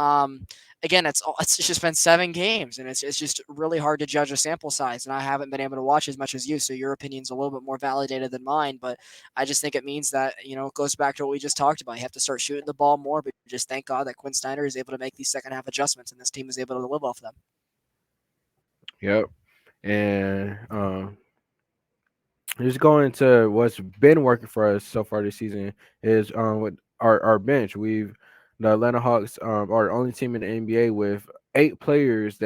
again, it's just been 7 games, and it's just really hard to judge a sample size. And I haven't been able to watch as much as you, so your opinion's a little bit more validated than mine. But I just think it means that it goes back to what we just talked about. You have to start shooting the ball more, but just thank God that Quinn Snyder is able to make these second half adjustments, and this team is able to live off them. Yep. And just going to what's been working for us so far this season is with our bench. The Atlanta Hawks are the only team in the NBA with eight players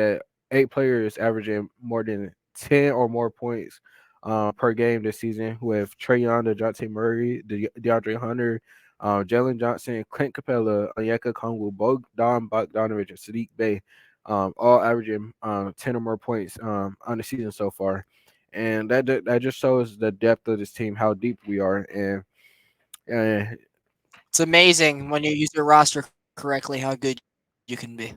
averaging more than 10 or more points per game this season, with Trae Young, DeJounte Murray, DeAndre Hunter, Jalen Johnson, Clint Capella, Onyeka Kongwu, Bogdan Bogdanovic, and Sadiq Bey, all averaging 10 or more points on the season so far. And that just shows the depth of this team, how deep we are. And It's amazing when you use your roster correctly how good you can be.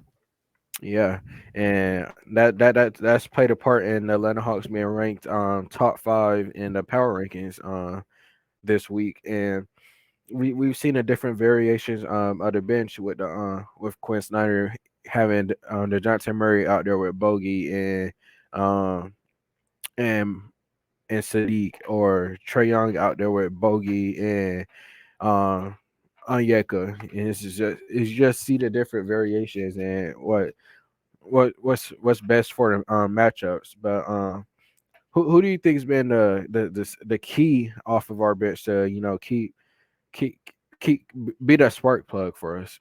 yeah, and that's played a part in the Atlanta Hawks being ranked top 5 in the power rankings this week. And we've seen the different variations of the bench with Quinn Snyder having the Johnson Murray out there with Bogey um and and Sadiq, or Trae Young out there with Bogey and um Onyeka. And it's just see the different variations and what's best for the matchups. But who do you think has been the key off of our bench to keep keep be that spark plug for us?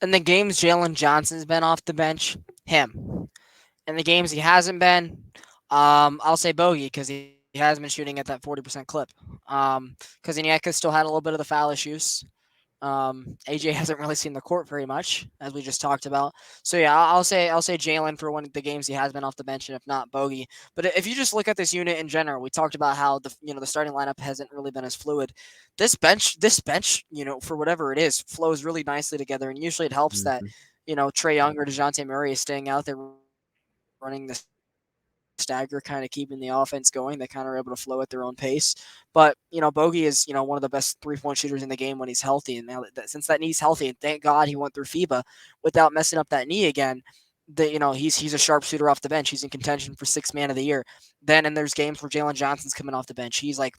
In the games Jalen Johnson's been off the bench, him. In the games he hasn't been, I'll say Bogey, because he has been shooting at that 40% clip. Because Onyeka still had a little bit of the foul issues. AJ hasn't really seen the court very much, as we just talked about. So yeah, I'll say Jalen for one of the games he has been off the bench, and if not Bogey. But if you just look at this unit in general, we talked about how the starting lineup hasn't really been as fluid. This bench, for whatever it is, flows really nicely together, and usually it helps that Mhm. Trae Young or Dejounte Murray is staying out there running the stagger, kind of keeping the offense going. They kind of are able to flow at their own pace. But Bogey is one of the best 3-point shooters in the game when he's healthy, and now since that knee's healthy, and thank God he went through FIBA without messing up that knee again. He's a sharpshooter off the bench. He's in contention for 6 man of the year. Then and there's games where Jalen Johnson's coming off the bench. He's like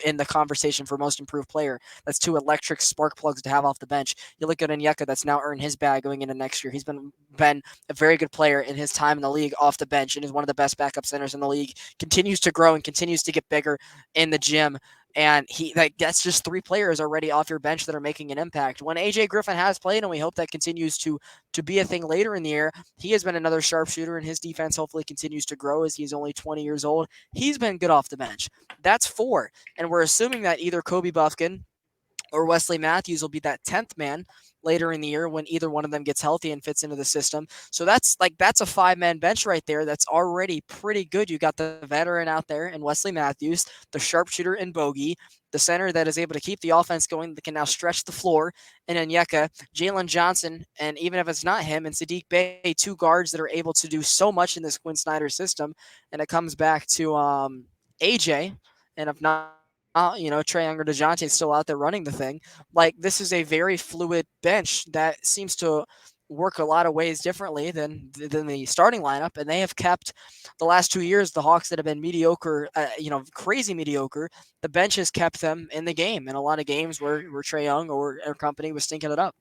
in the conversation for most improved player. That's 2 electric spark plugs to have off the bench. You look at Onyeka, that's now earned his bag going into next year. He's been a very good player in his time in the league off the bench, and is one of the best backup centers in the league. Continues to grow and continues to get bigger in the gym. And that's just 3 players already off your bench that are making an impact. When AJ Griffin has played, and we hope that continues to be a thing later in the year, he has been another sharpshooter, and his defense hopefully continues to grow as he's only 20 years old. He's been good off the bench. That's 4. And we're assuming that either Kobe Buffkin or Wesley Matthews will be that 10th man later in the year when either one of them gets healthy and fits into the system. So that's a 5-man bench right there that's already pretty good. You got the veteran out there in Wesley Matthews, the sharpshooter in Bogey, the center that is able to keep the offense going, that can now stretch the floor in Onyeka, Jalen Johnson, and even if it's not him, and Sadiq Bey, 2 guards that are able to do so much in this Quinn Snyder system. And it comes back to AJ, and if not, Trae Young or DeJounte still out there running the thing. Like, this is a very fluid bench that seems to work a lot of ways differently than the starting lineup, and they have kept the last 2 years the Hawks that have been mediocre, crazy mediocre. The bench has kept them in the game in a lot of games where Trae Young or company was stinking it up.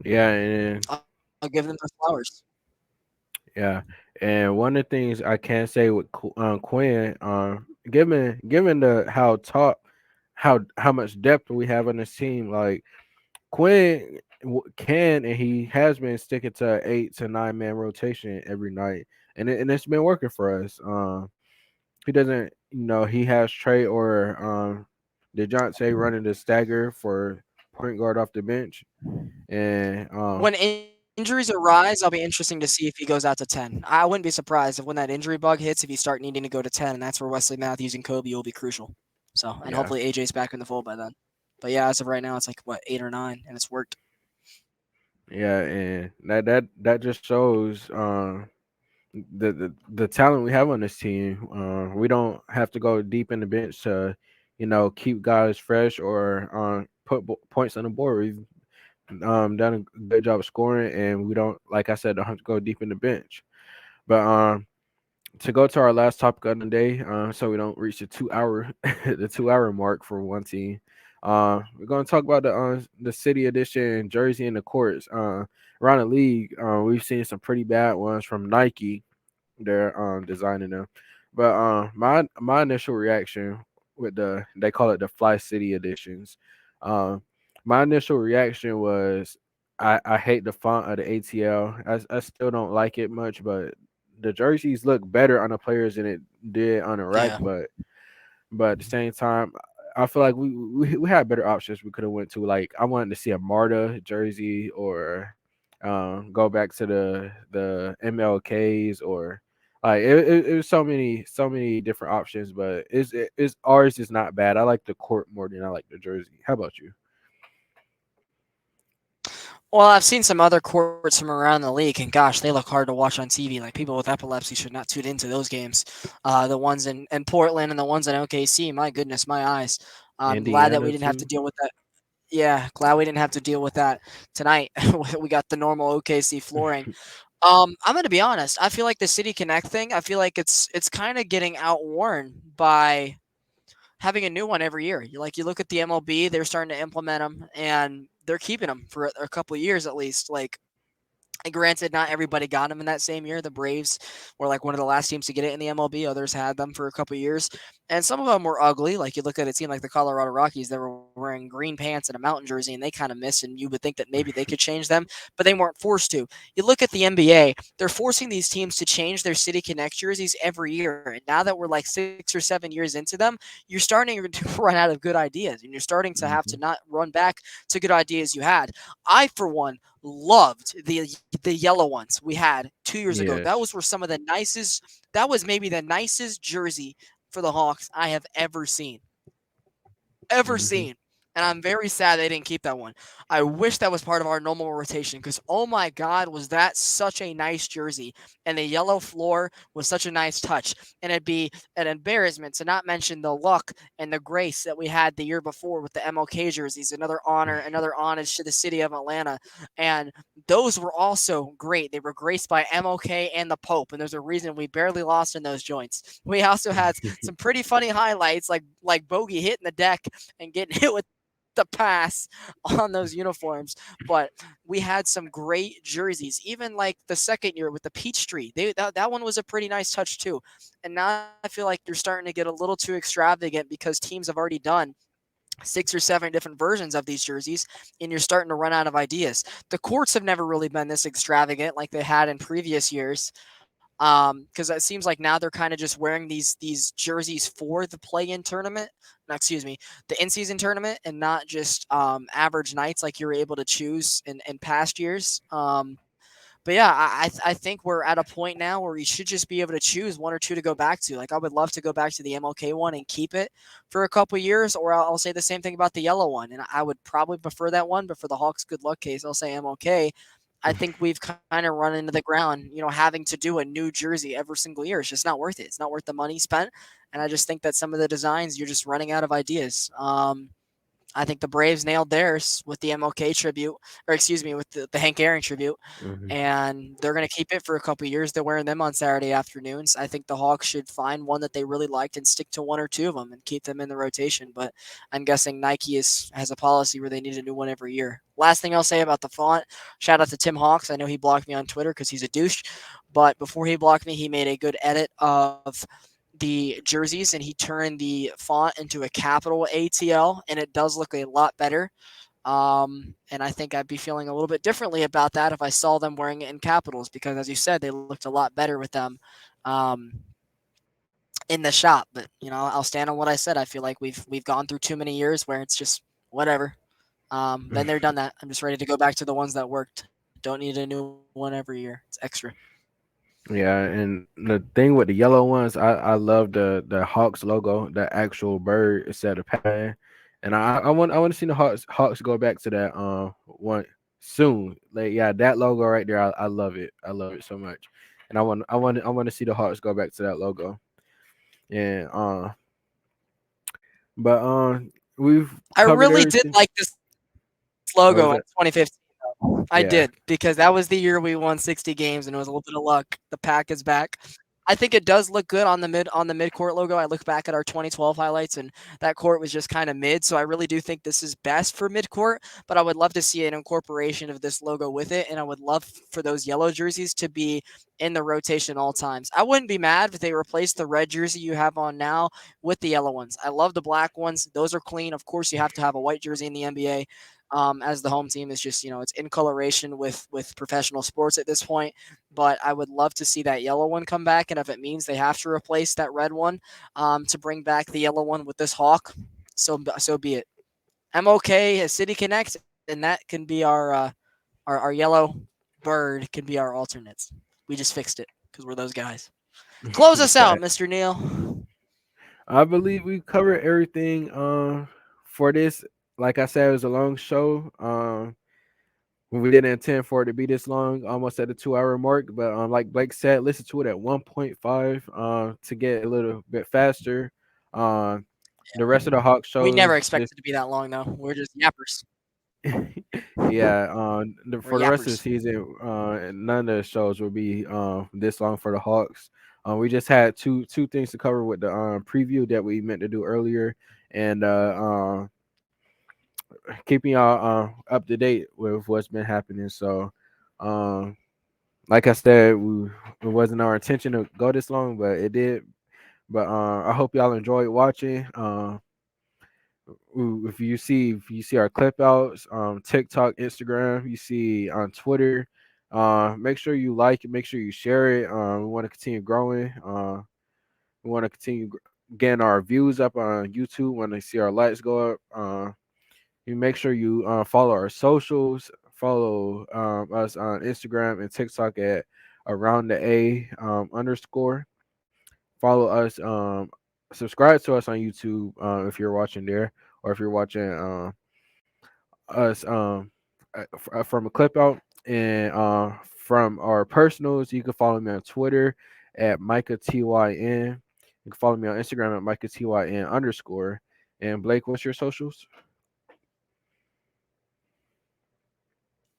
Yeah, and I'll give them their flowers. yeah, and one of the things I can say with Quinn, given the how much depth we have on this team, like Quinn can and he has been sticking to an 8 to 9 man rotation every night, and it's been working for us. He doesn't, he has Trey or DeJounte running the stagger for point guard off the bench, and When injuries injuries arise, I'll be interesting to see if he goes out to 10. I wouldn't be surprised if when that injury bug hits, if you start needing to go to 10, and that's where Wesley Matthews and Kobe will be crucial. So, and Yeah, hopefully AJ's back in the fold by then. But yeah, as of right now, it's like what 8 or 9, and it's worked. yeah, and that just shows the talent we have on this team. We don't have to go deep in the bench to, keep guys fresh or put points on the board. We've done a good job of scoring, and we don't, like I said, don't have to go deep in the bench. But to go to our last topic of the day, so we don't reach the 2 hour the 2 hour mark for one team. We're gonna talk about the city edition jersey and the courts. Around the league, we've seen some pretty bad ones from Nike. They're designing them, but my initial reaction with they call it the Fly City editions. Um, my initial reaction was I hate the font of the ATL. I still don't like it much, but the jerseys look better on the players than it did on the rack. Yeah. But at the same time, I feel like we had better options we could have went to. Like I wanted to see a Marta jersey or go back to the MLKs or like it was so many different options. But it's ours is not bad. I like the court more than I like the jersey. How about you? Well, I've seen some other courts from around the league, and gosh, they look hard to watch on TV. Like people with epilepsy should not tune into those games. The ones in Portland and the ones in OKC, my goodness, my eyes. I'm glad that we Indiana didn't have to too. deal with that. Yeah, glad we didn't have to deal with that tonight. We got the normal OKC flooring. I'm gonna be honest. I feel like the City Connect thing. I feel like it's kind of getting outworn by having a new one every year. You look at the MLB, they're starting to implement them, and they're keeping them for a couple of years at least. Like and granted, not everybody got them in that same year. The Braves were like one of the last teams to get it in the MLB. Others had them for a couple of years, and some of them were ugly. Like you look at a team like the Colorado Rockies, they were wearing green pants and a mountain jersey, and they kind of miss. And you would think that maybe they could change them, but they weren't forced to. You look at the NBA; they're forcing these teams to change their City Connect jerseys every year. And now that we're like 6 or 7 years into them, you're starting to run out of good ideas, and you're starting to have to Hmm. not run back to good ideas you had. I, for one, loved the yellow ones we had 2 years ago. That Yes. was were some of the nicest. That was maybe the nicest jersey for the Hawks I have ever Hmm. seen. And I'm very sad they didn't keep that one. I wish that was part of our normal rotation because, oh my God, was that such a nice jersey. And the yellow floor was such a nice touch. And it'd be an embarrassment to not mention the luck and the grace that we had the year before with the MLK jerseys. Another honor, another homage to the city of Atlanta. And those were also great. They were graced by MLK and the Pope. And there's a reason we barely lost in those joints. We also had some pretty funny highlights like Bogey hitting the deck and getting hit with the pass on those uniforms. But we had some great jerseys, even like the second year with the Peachtree. That one was a pretty nice touch too. And now I feel like you're starting to get a little too extravagant because teams have already done 6 or 7 different versions of these jerseys, and you're starting to run out of ideas. The courts have never really been this extravagant like they had in previous years. Because it seems like now they're kind of just wearing these jerseys for the play-in tournament. No, excuse me, the in-season tournament, and not just average nights like you were able to choose in past years. But yeah, I think we're at a point now where we should just be able to choose one or two to go back to. Like I would love to go back to the MLK one and keep it for a couple years, or I'll say the same thing about the yellow one, and I would probably prefer that one. But for the Hawks' good luck case, I'll say MLK. I think we've kind of run into the ground, having to do a new jersey every single year. It's just not worth it. It's not worth the money spent, and I just think that some of the designs you're just running out of ideas. I think the Braves nailed theirs with the MLK tribute, or excuse me, with the Hank Aaron tribute, Hmm. and they're going to keep it for a couple years. They're wearing them on Saturday afternoons. I think the Hawks should find one that they really liked and stick to one or two of them and keep them in the rotation. But I'm guessing Nike has a policy where they need a new one every year. Last thing I'll say about the font, shout out to Tim Hawks. I know he blocked me on Twitter because he's a douche, but before he blocked me, he made a good edit of the jerseys and he turned the font into a capital ATL, and it does look a lot better. And I think I'd be feeling a little bit differently about that if I saw them wearing it in capitals because, as you said, they looked a lot better with them um, in the shop. But I'll stand on what I said. I feel like we've gone through too many years where it's just whatever. Been there, done that. I'm just ready to go back to the ones that worked. Don't need a new one every year. It's extra. Yeah, and the thing with the yellow ones, I love the Hawks logo, the actual bird instead of Pac-Man. And I want to see the Hawks go back to that one soon. Like yeah, that logo right there, I love it. I love it so much. And I want to see the Hawks go back to that logo. And but we've I covered really did everything. like this logo in What was 2015. that? I did Yeah. because that was the year we won 60 games and it was a little bit of luck. The pack is back. I think it does look good on the mid court logo. I look back at our 2012 highlights and that court was just kind of mid. So I really do think this is best for mid court. But I would love to see an incorporation of this logo with it, and I would love for those yellow jerseys to be in the rotation all times. I wouldn't be mad if they replaced the red jersey you have on now with the yellow ones. I love the black ones; those are clean. Of course, you have to have a white jersey in the NBA as the home team is just it's in coloration with professional sports at this point. But I would love to see that yellow one come back, and if it means they have to replace that red one to bring back the yellow one with this hawk, so be it. I'm okay as City Connect, and that can be our yellow bird can be our alternates. We just fixed it because we're those guys. Close us out, Fact. Mr. Neil. I believe we covered everything for this. Like I said, it was a long show. We didn't intend for it to be this long, almost at the 2 hour mark. But like Blake said, listen to it at 1.5 to get a little bit faster. Um, the rest of the Hawk We never shows this expected to be that long, though. We're just yappers. yeah, We're for the rest of the yappers. season, none of the shows will be this long for the Hawks. We just had two things to cover with the preview that we meant to do earlier, and keeping y'all up to date with what's been happening. So, um, like I said, it wasn't our intention to go this long, but it did. But I hope y'all enjoyed watching. If you see our clip outs TikTok, Instagram, you see on Twitter, make sure you like it, make sure you share it. We want to continue growing. We want to continue getting our views up on YouTube. Want to see our likes go up. You make sure you follow our socials, follow us on Instagram and TikTok at around the a underscore. Follow us, subscribe to us on YouTube if you're watching there, or if you're watching us from a clip out. And from our personals, you can follow me on Twitter at Micah TYN. You can follow me on Instagram at Micah TYN underscore. And Blake, what's your socials?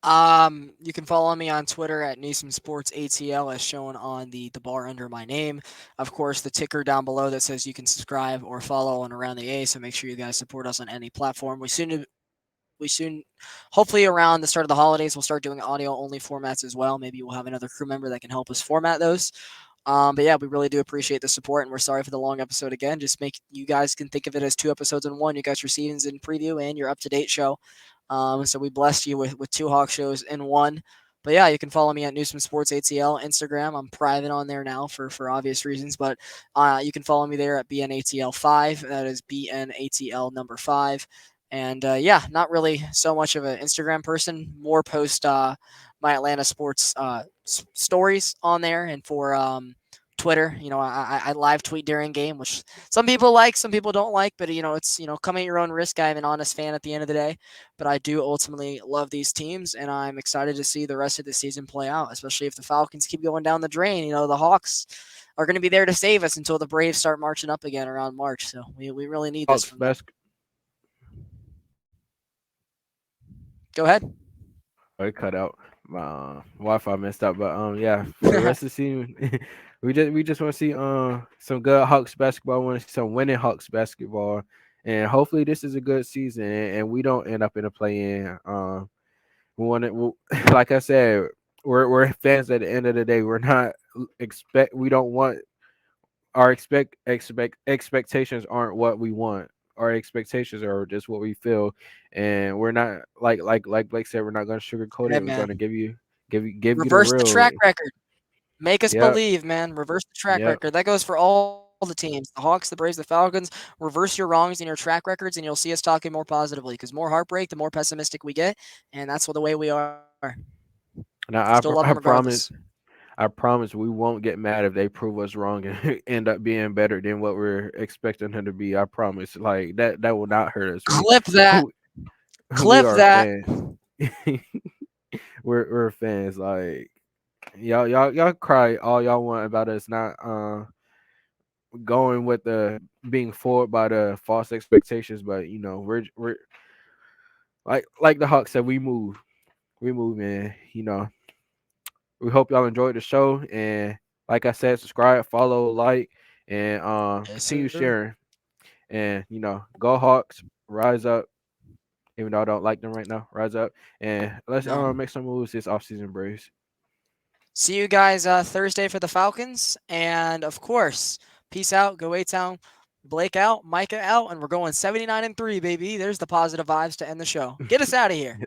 You can follow me on Twitter at Newsom Sports ATL as shown on the bar under my name. Of course, the ticker down below that says you can subscribe or follow on Around the A. So make sure you guys support us on any platform. We soon, hopefully around the start of the holidays, we'll start doing audio only formats as well. Maybe we'll have another crew member that can help us format those. But yeah, we really do appreciate the support, and we're sorry for the long episode again. Just make you guys can think of it as two episodes in one. You got your seasons in preview and your up to date show. So we blessed you with two Hawk shows in one. But yeah, you can follow me at Newsman Sports ATL Instagram. I'm private on there now for obvious reasons, but you can follow me there at BNATL5. That is BNATL number 5. And yeah, not really so much of an Instagram person. More post my Atlanta sports stories on there, and for Twitter, I live tweet during game, which some people like, some people don't like, but it's come at your own risk. I'm an honest fan at the end of the day, but I do ultimately love these teams, and I'm excited to see the rest of the season play out, especially if the Falcons keep going down the drain. The Hawks are going to be there to save us until the Braves start marching up again around March. So we really need this Hawks from them. best. Go ahead. Oh, it cut out. Wi-Fi messed up, but yeah, for the rest of the season, we just want to see some good Hawks basketball. We want to see some winning Hawks basketball, and hopefully this is a good season, and we don't end up in a play-in. We want to, like I said, we're fans at the end of the day. We're not expect. We don't want our expectations aren't what we want. Our expectations are just what we feel, and we're not like Blake said. We're not going to sugarcoat Hey, it. We're going man. to give you the Reverse the real. track record. Make us Yep, believe, man. Reverse the track yep. record. That goes for all the teams, the Hawks, the Braves, the Falcons. Reverse your wrongs in your track records, and you'll see us talking more positively. Because more heartbreak, the more pessimistic we get, and that's what the way we are. Now Still love I him promise regardless. I promise we won't get mad if they prove us wrong and end up being better than what we're expecting him to be. I promise. Like that will not hurt us. Clip that. We Clip are that. fans. We're fans. Like y'all cry all y'all want about us not going with the being fooled by the false expectations, but we're like the Hawks said, we move, man. We hope y'all enjoyed the show, and like I said, subscribe, follow, like, and Yes, continue sir. sharing. And go Hawks, rise up. Even though I don't like them right now, rise up and let's No. make some moves this offseason, Braves. See you guys Thursday for the Falcons. And of course, peace out. Go A-Town. Blake out. Micah out. And we're going 79-3, baby. There's the positive vibes to end the show. Get us out of here.